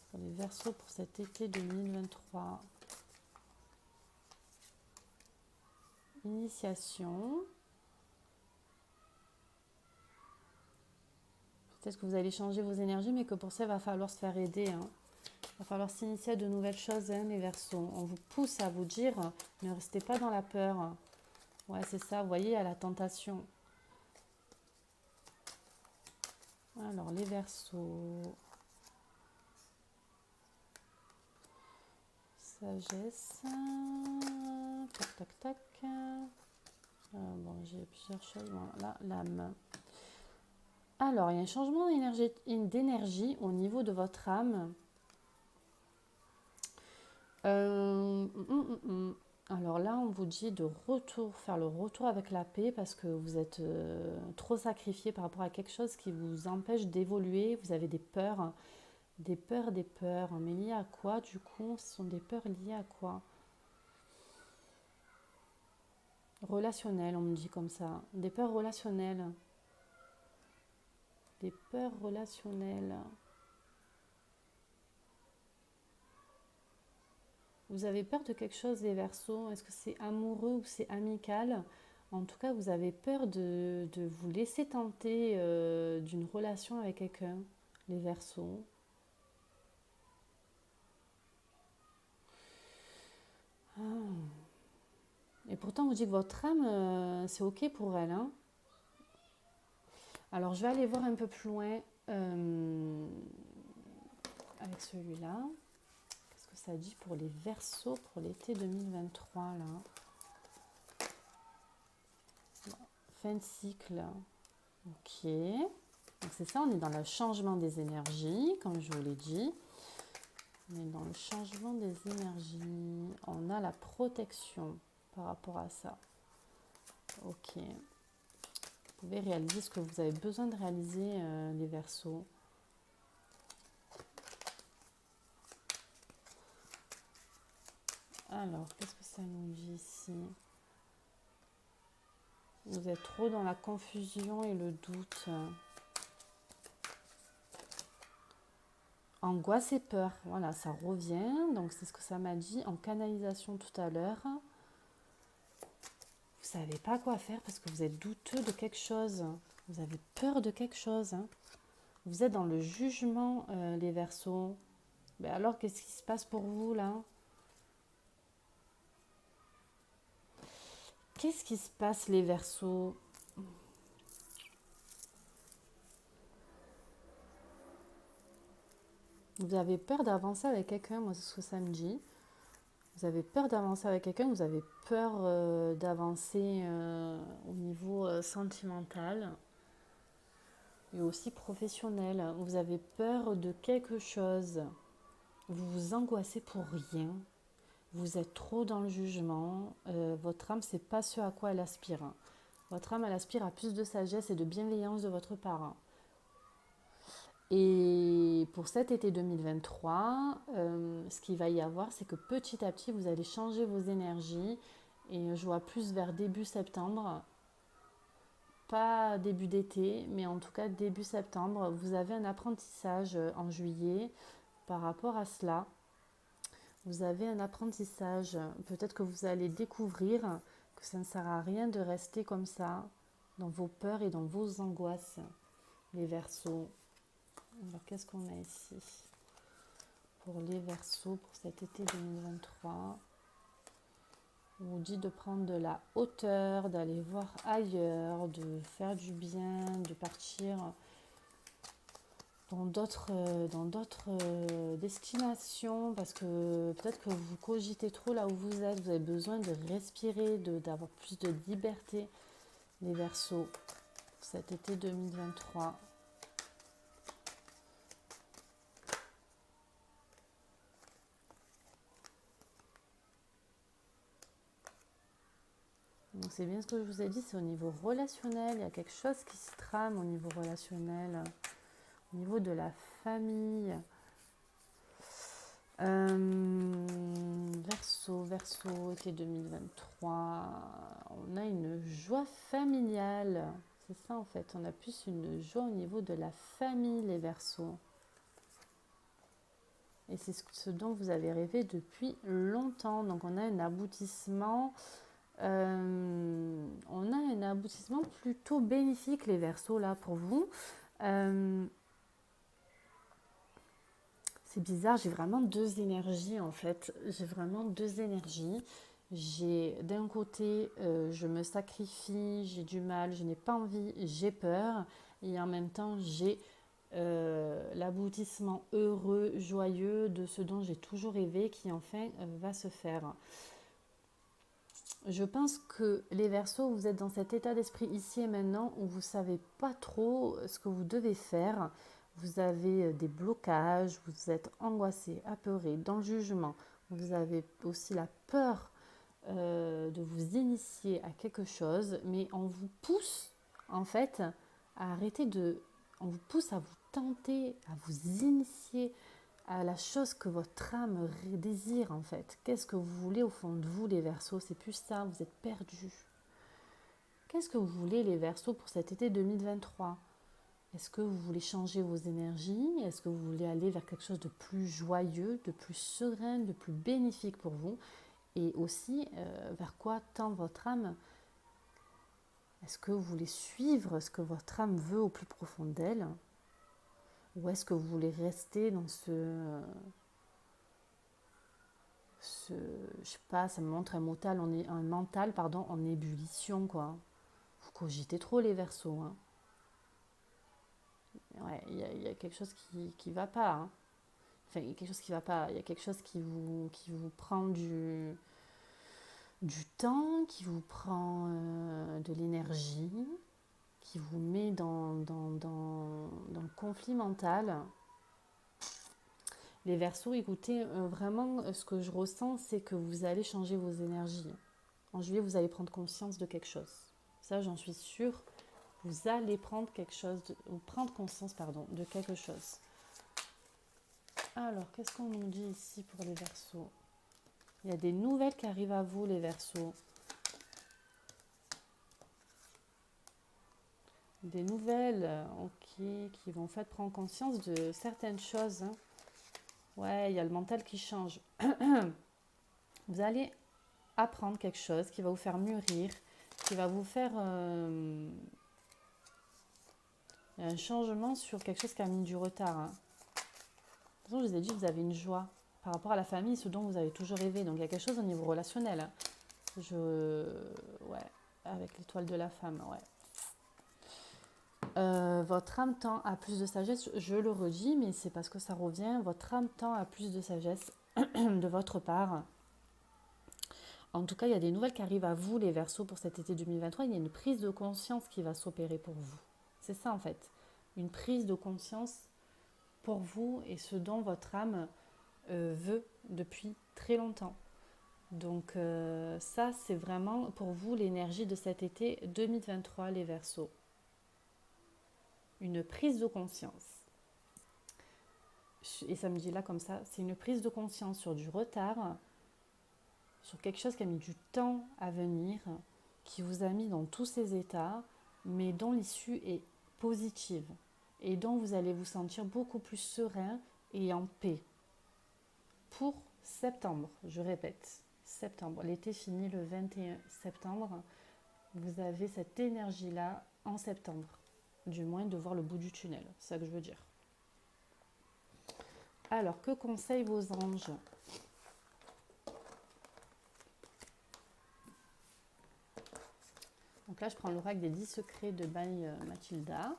A: pour les Verseaux pour cet été 2023. Initiation. Peut-être que vous allez changer vos énergies, mais que pour ça, il va falloir se faire aider. Il va falloir s'initier à de nouvelles choses, les Verseaux. On vous pousse à vous dire, ne restez pas dans la peur. Ouais, c'est ça, vous voyez, à la tentation. Alors, les Verseaux. Sagesse. Tac, tac, tac. Bon, j'ai plusieurs choses. Voilà, l'âme. Alors, il y a un changement d'énergie au niveau de votre âme. Alors là, on vous dit de faire le retour avec la paix parce que vous êtes trop sacrifié par rapport à quelque chose qui vous empêche d'évoluer. Vous avez des peurs, des peurs, des peurs. Mais liées à quoi du coup? Ce sont des peurs liées à quoi? Relationnelles, on me dit comme ça. Des peurs relationnelles. Des peurs relationnelles. Vous avez peur de quelque chose, les Verseaux? Est-ce que c'est amoureux ou c'est amical? En tout cas, vous avez peur de vous laisser tenter d'une relation avec quelqu'un, les Verseaux. Ah. Et pourtant, on vous dit que votre âme, c'est OK pour elle. Hein. Alors, je vais aller voir un peu plus loin avec celui-là. Qu'est-ce que ça dit pour les Verseaux pour l'été 2023 là? Fin de cycle. Ok. Donc c'est ça, on est dans le changement des énergies, comme je vous l'ai dit. On est dans le changement des énergies. On a la protection par rapport à ça. Ok. Vous pouvez réaliser ce que vous avez besoin de réaliser, les Verseaux. Alors, qu'est-ce que ça nous dit ici? Vous êtes trop dans la confusion et le doute. Angoisse et peur, voilà, ça revient. Donc, c'est ce que ça m'a dit en canalisation tout à l'heure. Vous savez pas quoi faire parce que vous êtes douteux de quelque chose. Vous avez peur de quelque chose. Vous êtes dans le jugement, les Verseaux. Ben alors, qu'est-ce qui se passe pour vous, là? Qu'est-ce qui se passe, les Verseaux? Vous avez peur d'avancer avec quelqu'un, moi c'est ce que ça me dit. Vous avez peur d'avancer avec quelqu'un, vous avez peur d'avancer au niveau sentimental et aussi professionnel. Vous avez peur de quelque chose. Vous vous angoissez pour rien. Vous êtes trop dans le jugement. Votre âme, c'est pas ce à quoi elle aspire. Votre âme, elle aspire à plus de sagesse et de bienveillance de votre part. Et pour cet été 2023, ce qu'il va y avoir, c'est que petit à petit, vous allez changer vos énergies. Et je vois plus vers début septembre, pas début d'été, mais en tout cas début septembre. Vous avez un apprentissage en juillet par rapport à cela. Vous avez un apprentissage. Peut-être que vous allez découvrir que ça ne sert à rien de rester comme ça, dans vos peurs et dans vos angoisses, les Verseaux. Alors, qu'est-ce qu'on a ici pour les Verseaux pour cet été 2023? On vous dit de prendre de la hauteur, d'aller voir ailleurs, de faire du bien, de partir dans d'autres destinations parce que peut-être que vous cogitez trop là où vous êtes. Vous avez besoin de respirer, d'avoir plus de liberté, les Verseaux, pour cet été 2023. Donc c'est bien ce que je vous ai dit, c'est au niveau relationnel. Il y a quelque chose qui se trame au niveau relationnel, au niveau de la famille. Verseau, été 2023. On a une joie familiale. C'est ça en fait, on a plus une joie au niveau de la famille, les Verseaux. Et c'est ce dont vous avez rêvé depuis longtemps. Donc on a un aboutissement. On a un aboutissement plutôt bénéfique, les Verseaux, là, pour vous. C'est bizarre, j'ai vraiment deux énergies, en fait. J'ai vraiment deux énergies. J'ai, d'un côté, je me sacrifie, j'ai du mal, je n'ai pas envie, j'ai peur. Et en même temps, j'ai l'aboutissement heureux, joyeux de ce dont j'ai toujours rêvé qui enfin va se faire. Je pense que les Verseaux, vous êtes dans cet état d'esprit ici et maintenant où vous ne savez pas trop ce que vous devez faire. Vous avez des blocages, vous êtes angoissé, apeuré, dans le jugement. Vous avez aussi la peur de vous initier à quelque chose, mais on vous pousse en fait à arrêter de... On vous pousse à vous tenter, à vous initier à la chose que votre âme désire en fait. Qu'est-ce que vous voulez au fond de vous, les Verseaux? C'est plus ça, vous êtes perdus. Qu'est-ce que vous voulez, les Verseaux, pour cet été 2023? Est-ce que vous voulez changer vos énergies? Est-ce que vous voulez aller vers quelque chose de plus joyeux, de plus serein, de plus bénéfique pour vous? Et aussi, vers quoi tend votre âme? Est-ce que vous voulez suivre ce que votre âme veut au plus profond d'elle? Ou est-ce que vous voulez rester dans je sais pas, ça me montre un mental en ébullition, quoi. Vous cogitez trop, les Verseaux, hein. Ouais, il y a quelque chose qui va pas, hein. Enfin, il y a quelque chose qui va pas. Il y a quelque chose qui vous prend du temps, qui vous prend de l'énergie, qui vous met dans le conflit mental. Les Verseaux, écoutez, vraiment, ce que je ressens, c'est que vous allez changer vos énergies. En juillet, vous allez prendre conscience de quelque chose. Ça, j'en suis sûre. Vous allez prendre prendre conscience, de quelque chose. Alors, qu'est-ce qu'on nous dit ici pour les Verseaux? Il y a des nouvelles qui arrivent à vous, les Verseaux. Des nouvelles, qui vont faire prendre conscience de certaines choses, hein. Ouais, il y a le mental qui change. Vous allez apprendre quelque chose qui va vous faire mûrir, qui va vous faire un changement sur quelque chose qui a mis du retard, hein. De toute façon, je vous ai dit, vous avez une joie par rapport à la famille, ce dont vous avez toujours rêvé. Donc, il y a quelque chose au niveau relationnel, hein. Ouais, avec l'étoile de la femme, ouais. Votre âme tend à plus de sagesse, je le redis, mais c'est parce que ça revient. Votre âme tend à plus de sagesse de votre part. En tout cas, il y a des nouvelles qui arrivent à vous, les Verseaux, pour cet été 2023. Il y a une prise de conscience qui va s'opérer pour vous. C'est ça, en fait. Une prise de conscience pour vous et ce dont votre âme veut depuis très longtemps. Donc ça, c'est vraiment pour vous l'énergie de cet été 2023, les Verseaux. Une prise de conscience. Et ça me dit là comme ça, c'est une prise de conscience sur du retard, sur quelque chose qui a mis du temps à venir, qui vous a mis dans tous ces états, mais dont l'issue est positive et dont vous allez vous sentir beaucoup plus serein et en paix. Pour septembre, je répète, septembre, l'été finit le 21 septembre, vous avez cette énergie-là en septembre, du moins de voir le bout du tunnel, c'est ça que je veux dire. Alors, que conseillent vos anges ? Donc là, je prends l'oracle des 10 secrets de By Mathilda,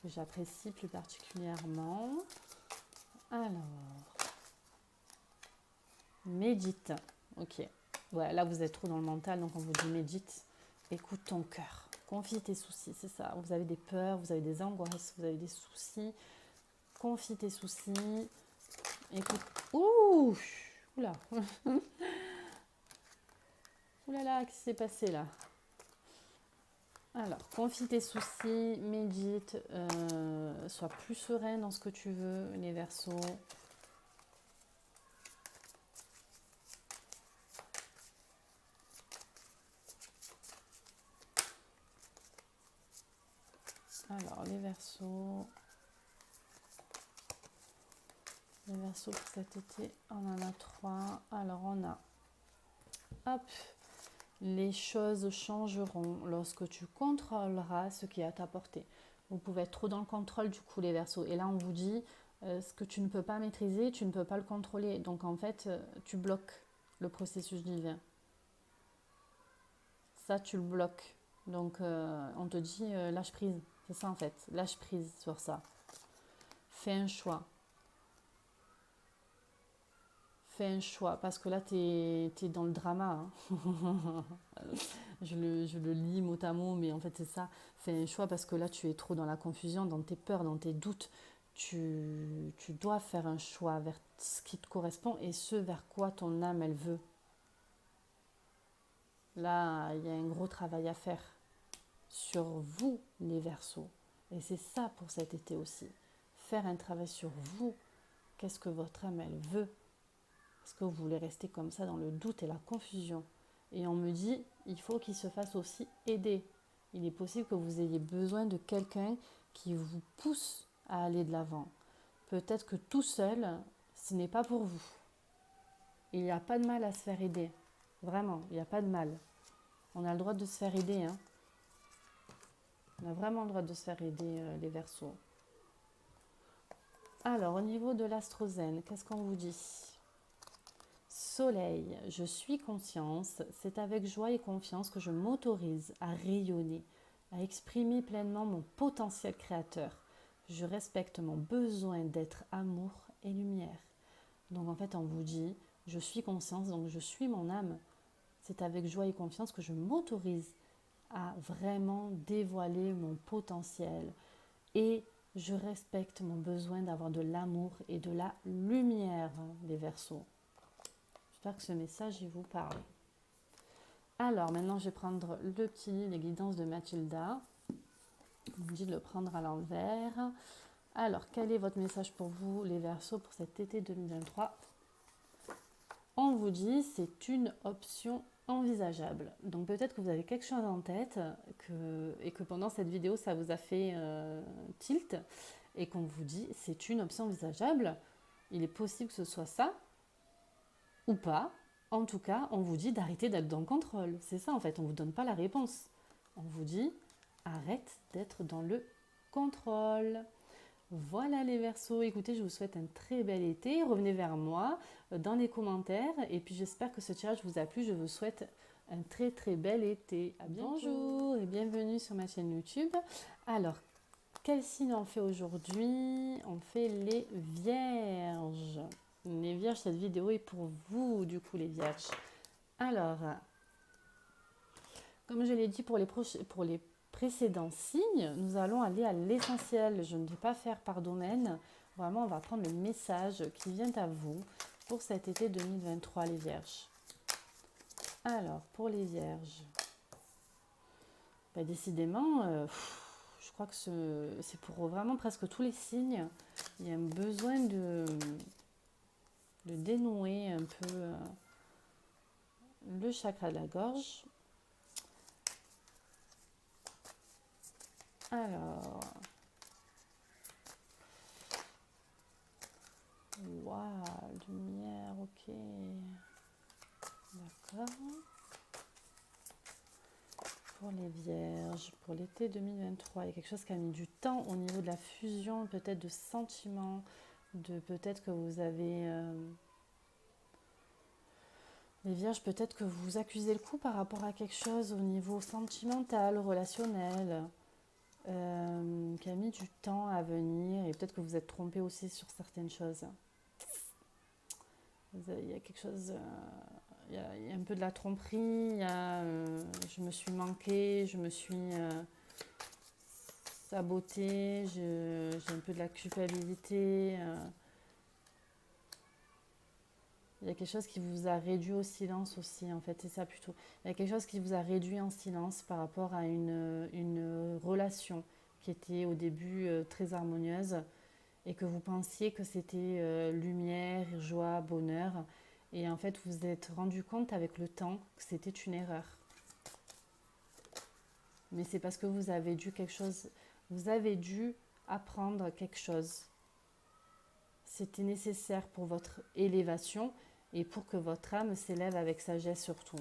A: que j'apprécie plus particulièrement. Alors, médite. Ok. Ouais, là, vous êtes trop dans le mental, donc on vous dit médite. Écoute ton cœur. Confie tes soucis, c'est ça. Vous avez des peurs, vous avez des angoisses, vous avez des soucis. Confie tes soucis. Écoute. Ouh là. Ouh là là, qu'est-ce qui s'est passé là? Alors, confie tes soucis, médite, sois plus serein dans ce que tu veux, les Verseaux. Alors, les Verseaux pour cet été, on en a 3. Alors, on a, hop, les choses changeront lorsque tu contrôleras ce qui est à ta portée. Vous pouvez être trop dans le contrôle du coup, les Verseaux. Et là, on vous dit, ce que tu ne peux pas maîtriser, tu ne peux pas le contrôler. Donc, en fait, tu bloques le processus divin. Ça, tu le bloques. Donc, on te dit, lâche prise. C'est ça, en fait. Lâche prise sur ça. Fais un choix. Fais un choix. Parce que là, tu es dans le drama. Hein. je le lis mot à mot, mais en fait, c'est ça. Fais un choix parce que là, tu es trop dans la confusion, dans tes peurs, dans tes doutes. Tu dois faire un choix vers ce qui te correspond et ce vers quoi ton âme, elle veut. Là, il y a un gros travail à faire sur vous, les Verseaux. Et c'est ça pour cet été aussi. Faire un travail sur vous. Qu'est-ce que votre âme, elle veut? Est-ce que vous voulez rester comme ça dans le doute et la confusion? Et on me dit, il faut qu'il se fasse aussi aider. Il est possible que vous ayez besoin de quelqu'un qui vous pousse à aller de l'avant. Peut-être que tout seul, ce n'est pas pour vous. Il n'y a pas de mal à se faire aider. Vraiment, il n'y a pas de mal. On a le droit de se faire aider. Hein. On a vraiment le droit de se faire aider, les Verseaux. Alors, au niveau de l'astrozène, qu'est-ce qu'on vous dit? Soleil, je suis conscience, c'est avec joie et confiance que je m'autorise à rayonner, à exprimer pleinement mon potentiel créateur. Je respecte mon besoin d'être amour et lumière. Donc en fait, on vous dit, je suis conscience, donc je suis mon âme. C'est avec joie et confiance que je m'autorise à vraiment dévoiler mon potentiel. Et je respecte mon besoin d'avoir de l'amour et de la lumière, les Verseaux. J'espère que ce message il vous parle. Alors maintenant je vais prendre le petit livre, les guidances de Mathilda. On me dit de le prendre à l'envers. Alors quel est votre message pour vous, les Verseaux, pour cet été 2023? On vous dit c'est une option envisageable. Donc peut-être que vous avez quelque chose en tête et que pendant cette vidéo ça vous a fait tilt et qu'on vous dit c'est une option envisageable. Il est possible que ce soit ça ou pas. En tout cas, on vous dit d'arrêter d'être dans le contrôle. C'est ça en fait, on ne vous donne pas la réponse. On vous dit arrête d'être dans le contrôle. Voilà les Verseaux, écoutez, je vous souhaite un très bel été. Revenez vers moi dans les commentaires et puis j'espère que ce tirage vous a plu. Je vous souhaite un très très bel été. À bientôt. Bonjour et bienvenue sur ma chaîne YouTube. Alors, quel signe on fait aujourd'hui? On fait les Vierges. Les Vierges, cette vidéo est pour vous, du coup, les Vierges. Alors, comme je l'ai dit pour les précédents signes, nous allons aller à l'essentiel. Je ne vais pas faire par domaine. Vraiment, on va prendre le message qui vient à vous pour cet été 2023, les Vierges. Alors, pour les Vierges, décidément, je crois que c'est pour vraiment presque tous les signes. Il y a un besoin de dénouer un peu le chakra de la gorge. Alors, waouh, lumière, ok, d'accord. Pour les Vierges, pour l'été 2023, il y a quelque chose qui a mis du temps au niveau de la fusion, peut-être de sentiments, peut-être que vous avez... les Vierges, peut-être que vous accusez le coup par rapport à quelque chose au niveau sentimental, relationnel, qui a mis du temps à venir et peut-être que vous êtes trompé aussi sur certaines choses. Il y a quelque chose, il y a un peu de la tromperie, je me suis manqué, je me suis sabotée, j'ai un peu de la culpabilité. Il y a quelque chose qui vous a réduit au silence aussi, en fait, c'est ça plutôt. Il y a quelque chose qui vous a réduit en silence par rapport à une relation qui était au début très harmonieuse et que vous pensiez que c'était lumière, joie, bonheur. Et en fait, vous vous êtes rendu compte avec le temps que c'était une erreur. Mais c'est parce que vous avez dû quelque chose, vous avez dû apprendre quelque chose. C'était nécessaire pour votre élévation et pour que votre âme s'élève avec sagesse surtout.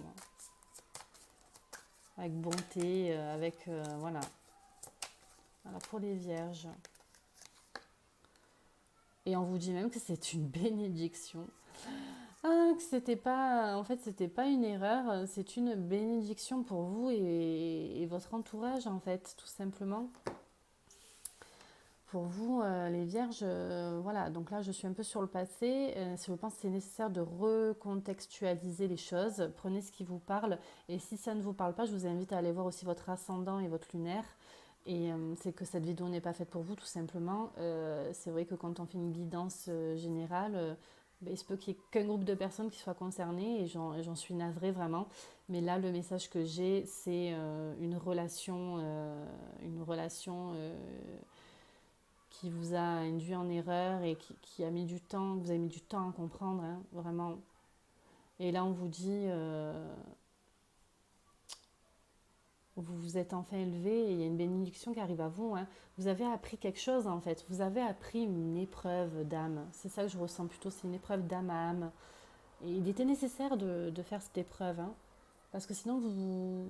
A: Avec bonté, voilà. Voilà pour les vierges. Et on vous dit même que c'est une bénédiction. Ah, que c'était pas, en fait, c'était pas une erreur, c'est une bénédiction pour vous et votre entourage, en fait, tout simplement. Pour vous, les vierges, voilà, donc là je suis un peu sur le passé. Si je pense que c'est nécessaire de recontextualiser les choses, prenez ce qui vous parle. Et si ça ne vous parle pas, je vous invite à aller voir aussi votre ascendant et votre lunaire. Et c'est que cette vidéo n'est pas faite pour vous, tout simplement. C'est vrai que quand on fait une guidance générale, il se peut qu'il n'y ait qu'un groupe de personnes qui soient concernées et j'en suis navrée vraiment. Mais là, le message que j'ai, c'est une relation qui vous a induit en erreur et qui a mis du temps, vous avez mis du temps à comprendre, hein, vraiment. Et là, on vous dit, vous vous êtes enfin élevé et il y a une bénédiction qui arrive à vous. Hein. Vous avez appris quelque chose, en fait. Vous avez appris une épreuve d'âme. C'est ça que je ressens plutôt, c'est une épreuve d'âme à âme. Et il était nécessaire de faire cette épreuve, hein, parce que sinon, vous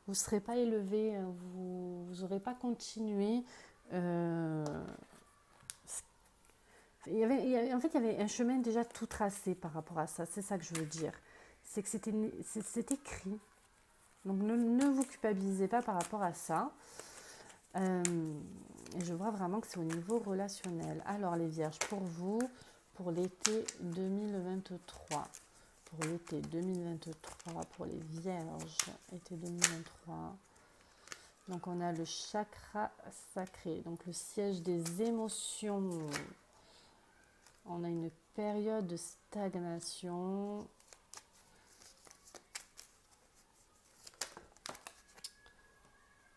A: ne serez pas élevé, vous n'aurez pas continué. Euh, en fait, il y avait un chemin déjà tout tracé par rapport à ça. C'est ça que je veux dire. C'est que c'est écrit. Donc ne vous culpabilisez pas par rapport à ça. Et je vois vraiment que c'est au niveau relationnel. Alors les vierges, pour vous, pour l'été 2023. Pour l'été 2023, pour les vierges, été 2023. Donc on a le chakra sacré, donc le siège des émotions. On a une période de stagnation.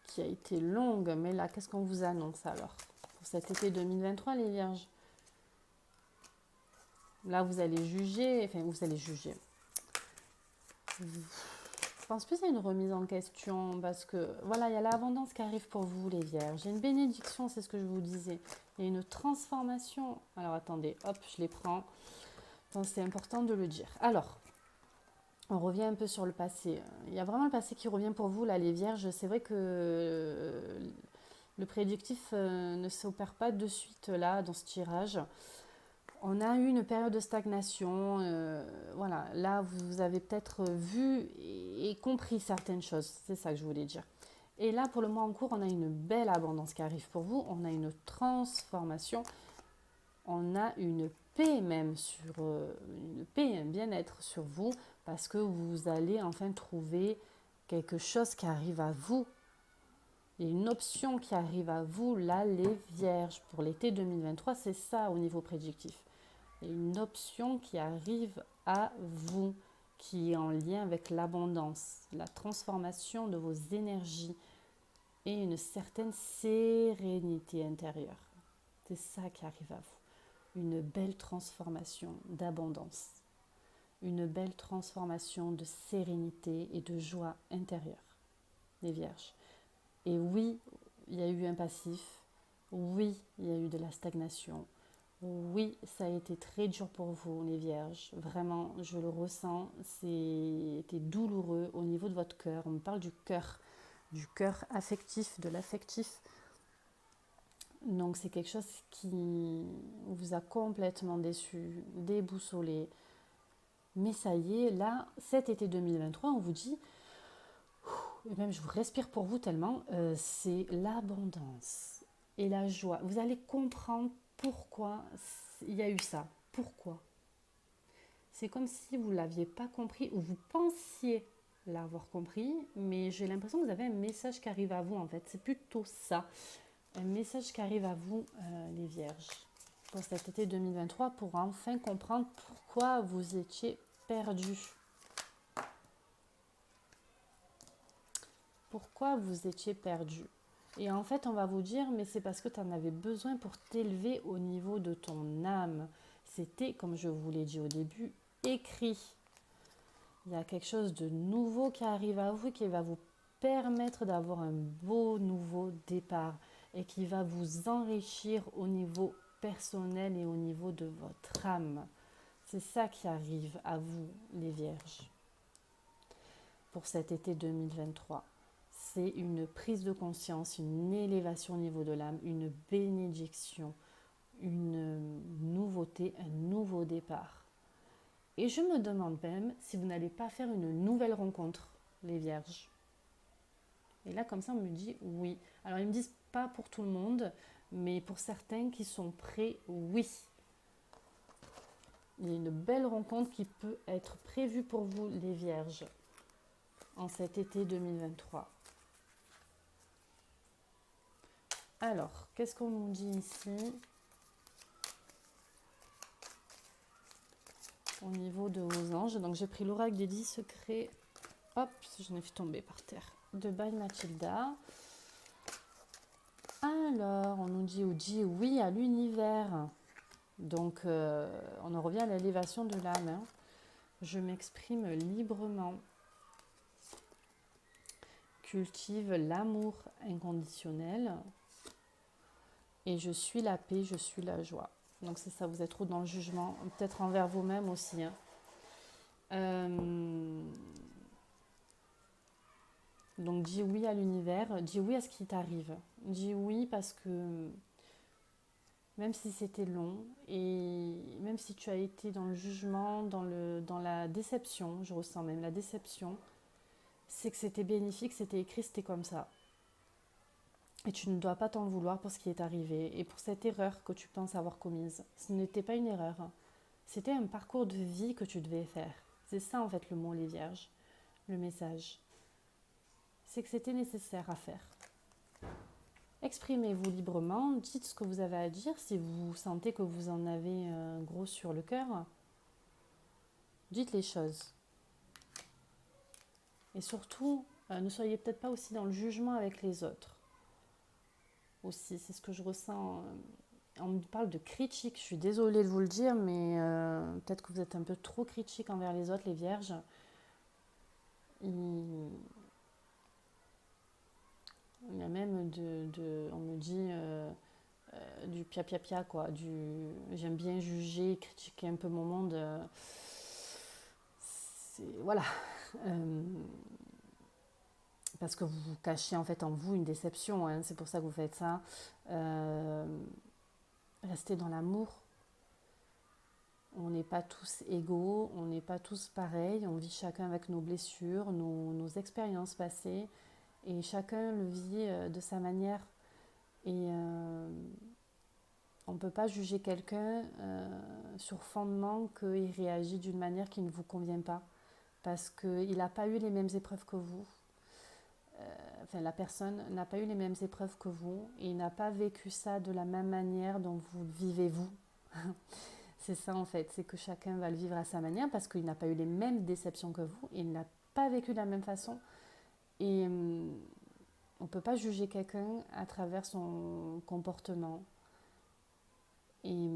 A: Qui a été longue, mais là, qu'est-ce qu'on vous annonce alors pour cet été 2023, les vierges? Là, vous allez juger, Je pense plus à une remise en question parce que, voilà, il y a l'abondance qui arrive pour vous, les vierges. Il y a une bénédiction, c'est ce que je vous disais. Il y a une transformation. Alors, attendez, hop, je les prends. C'est important de le dire. Alors, on revient un peu sur le passé. Il y a vraiment le passé qui revient pour vous, là, les vierges. C'est vrai que le prédictif ne s'opère pas de suite, là, dans ce tirage. On a eu une période de stagnation. Voilà, là, vous avez peut-être vu et compris certaines choses. C'est ça que je voulais dire. Et là, pour le mois en cours, on a une belle abondance qui arrive pour vous. On a une transformation. On a une paix même une paix, un bien-être sur vous parce que vous allez enfin trouver quelque chose qui arrive à vous. Il y a une option qui arrive à vous, là, les vierges. Pour l'été 2023, c'est ça au niveau prédictif. Il y a une option qui arrive à vous, qui est en lien avec l'abondance, la transformation de vos énergies et une certaine sérénité intérieure. C'est ça qui arrive à vous. Une belle transformation d'abondance, une belle transformation de sérénité et de joie intérieure, les vierges. Et oui, il y a eu un passif, oui, il y a eu de la stagnation, oui, ça a été très dur pour vous, les vierges, vraiment, je le ressens, c'était douloureux au niveau de votre cœur. On me parle du cœur affectif, de l'affectif. Donc c'est quelque chose qui vous a complètement déçu, déboussolé. Mais ça y est, là, cet été 2023, on vous dit, et même je vous respire pour vous tellement, c'est l'abondance et la joie. Vous allez comprendre pourquoi il y a eu ça. Pourquoi? C'est comme si vous ne l'aviez pas compris ou vous pensiez l'avoir compris, mais j'ai l'impression que vous avez un message qui arrive à vous en fait. C'est plutôt ça. Un message qui arrive à vous, les vierges. pour cet été 2023 pour enfin comprendre pourquoi vous étiez perdu. Pourquoi vous étiez perdu. Et en fait, on va vous dire, mais c'est parce que tu en avais besoin pour t'élever au niveau de ton âme. C'était, comme je vous l'ai dit au début, écrit. Il y a quelque chose de nouveau qui arrive à vous, qui va vous permettre d'avoir un beau nouveau départ et qui va vous enrichir au niveau personnel et au niveau de votre âme. C'est ça qui arrive à vous, les vierges, pour cet été 2023. C'est une prise de conscience, une élévation au niveau de l'âme, une bénédiction, une nouveauté, un nouveau départ. Et je me demande même si vous n'allez pas faire une nouvelle rencontre, les vierges. Et là, comme ça, on me dit oui. Alors, ils me disent pas pour tout le monde, mais pour certains qui sont prêts, oui. Il y a une belle rencontre qui peut être prévue pour vous, les vierges, en cet été 2023. Alors, qu'est-ce qu'on nous dit ici au niveau de vos anges? Donc, j'ai pris l'oracle des 10 secrets. Hop, j'en ai fait tomber par terre. De By Mathilda. Alors, on nous dit oui à l'univers. Donc, on en revient à l'élévation de l'âme. Hein. Je m'exprime librement. Cultive l'amour inconditionnel. Et je suis la paix, je suis la joie. Donc c'est ça, vous êtes trop dans le jugement, peut-être envers vous-même aussi. Hein. Donc dis oui à l'univers, dis oui à ce qui t'arrive. Dis oui parce que même si c'était long et même si tu as été dans le jugement, dans la déception, je ressens même la déception, c'est que c'était bénéfique, c'était écrit, c'était comme ça. Et tu ne dois pas t'en vouloir pour ce qui est arrivé et pour cette erreur que tu penses avoir commise. Ce n'était pas une erreur. C'était un parcours de vie que tu devais faire. C'est ça en fait le mot les vierges, le message. C'est que c'était nécessaire à faire. Exprimez-vous librement, dites ce que vous avez à dire si vous sentez que vous en avez gros sur le cœur. Dites les choses. Et surtout, ne soyez peut-être pas aussi dans le jugement avec les autres. Aussi, c'est ce que je ressens. On me parle de critique, je suis désolée de vous le dire, mais peut-être que vous êtes un peu trop critique envers les autres, les vierges. Il y a même on me dit du pia quoi, j'aime bien juger, critiquer un peu mon monde. Voilà. Parce que vous cachez en fait en vous une déception, hein, c'est pour ça que vous faites ça. Restez dans l'amour. On n'est pas tous égaux, on n'est pas tous pareils, on vit chacun avec nos blessures, nos expériences passées, et chacun le vit de sa manière. Et on ne peut pas juger quelqu'un sur fondement qu'il réagit d'une manière qui ne vous convient pas, parce qu'il n'a pas eu les mêmes épreuves que vous. Enfin, la personne n'a pas eu les mêmes épreuves que vous, et il n'a pas vécu ça de la même manière dont vous le vivez vous. C'est ça en fait, c'est que chacun va le vivre à sa manière parce qu'il n'a pas eu les mêmes déceptions que vous, il n'a pas vécu de la même façon. Et on ne peut pas juger quelqu'un à travers son comportement. Et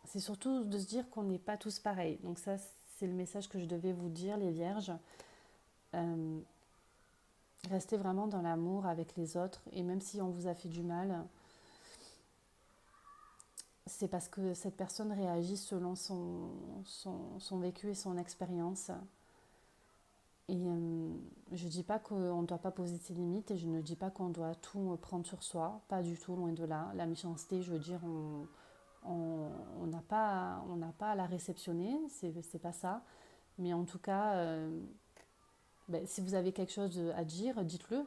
A: c'est surtout de se dire qu'on n'est pas tous pareils. Donc ça, c'est le message que je devais vous dire, les vierges. Restez vraiment dans l'amour avec les autres. Et même si on vous a fait du mal, c'est parce que cette personne réagit selon son vécu et son expérience. Et je ne dis pas qu'on ne doit pas poser ses limites et je ne dis pas qu'on doit tout prendre sur soi, pas du tout, loin de là. La méchanceté, je veux dire, on n'a pas à la réceptionner, c'est pas ça. Mais en tout cas, si vous avez quelque chose à dire, dites-le.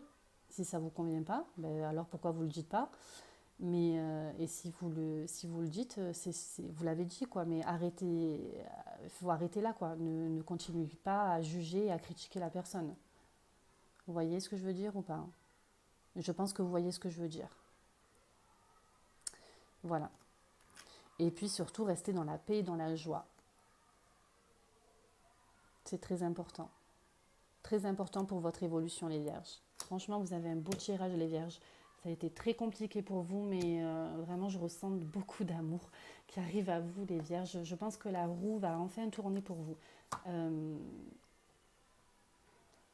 A: Si ça ne vous convient pas, alors pourquoi vous ne le dites pas? Mais et si vous le dites, vous l'avez dit quoi. Mais arrêtez, il faut arrêter là quoi. Ne continuez pas à juger et à critiquer la personne. Vous voyez ce que je veux dire ou pas? Je pense que vous voyez ce que je veux dire. Voilà. Et puis surtout, rester dans la paix et dans la joie. C'est très important. Très important pour votre évolution, les Vierges. Franchement, vous avez un beau tirage, les Vierges. Ça a été très compliqué pour vous, mais vraiment, je ressens beaucoup d'amour qui arrive à vous, les Vierges. Je pense que la roue va enfin tourner pour vous.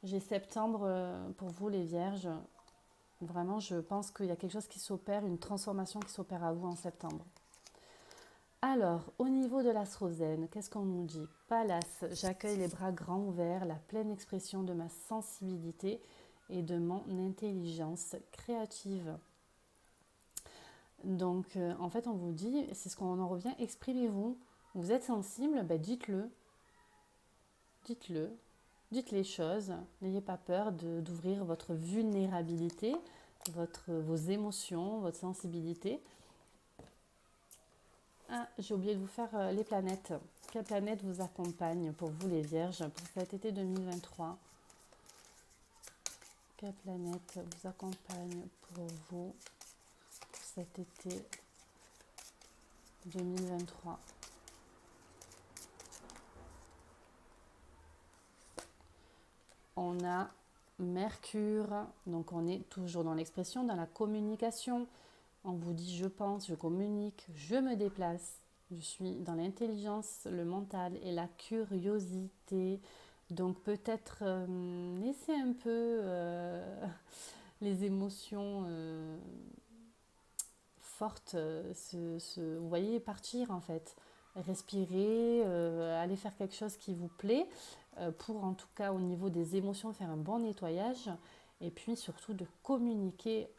A: J'ai septembre pour vous, les Vierges. Vraiment, je pense qu'il y a quelque chose qui s'opère, une transformation qui s'opère à vous en septembre. Alors, au niveau de l'astrozène, qu'est-ce qu'on nous dit? Pallas, j'accueille les bras grands ouverts, la pleine expression de ma sensibilité et de mon intelligence créative. Donc, en fait, on vous dit, c'est ce qu'on en revient, exprimez-vous. Vous êtes sensible, ben dites-le. Dites-le. Dites les choses. N'ayez pas peur d'ouvrir votre vulnérabilité, vos émotions, votre sensibilité. Ah, j'ai oublié de vous faire les planètes. Quelle planète vous accompagne pour vous, les Vierges, pour cet été 2023? Quelle planète vous accompagne pour vous pour cet été 2023? On a Mercure, donc on est toujours dans l'expression, dans la communication. On vous dit je pense, je communique, je me déplace. Je suis dans l'intelligence, le mental et la curiosité. Donc peut-être laisser un peu les émotions fortes, vous voyez, partir en fait. Respirer, aller faire quelque chose qui vous plaît, pour en tout cas au niveau des émotions faire un bon nettoyage et puis surtout de communiquer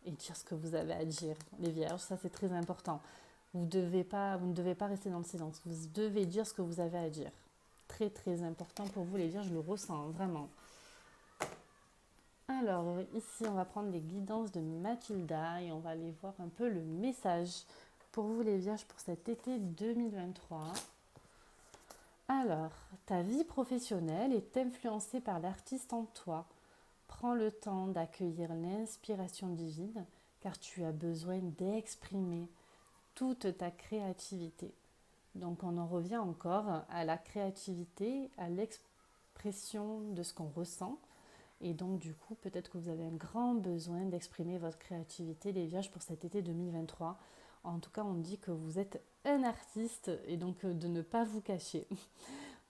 A: et dire ce que vous avez à dire, les Vierges, ça c'est très important. Vous ne devez pas rester dans le silence, vous devez dire ce que vous avez à dire. Très très important pour vous, les Vierges, je le ressens vraiment. Alors ici on va prendre les guidances de Mathilda et on va aller voir un peu le message pour vous, les Vierges, pour cet été 2023. Alors, ta vie professionnelle est influencée par l'artiste en toi. Prends le temps d'accueillir l'inspiration divine car tu as besoin d'exprimer toute ta créativité. Donc on en revient encore à la créativité, à l'expression de ce qu'on ressent. Et donc du coup, peut-être que vous avez un grand besoin d'exprimer votre créativité, les Vierges, pour cet été 2023. En tout cas, on dit que vous êtes un artiste et donc de ne pas vous cacher.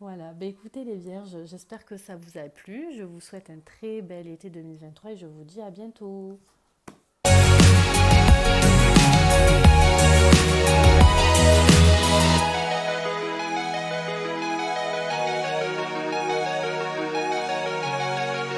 A: Voilà, bah écoutez les Vierges, j'espère que ça vous a plu. Je vous souhaite un très bel été 2023 et je vous dis à bientôt.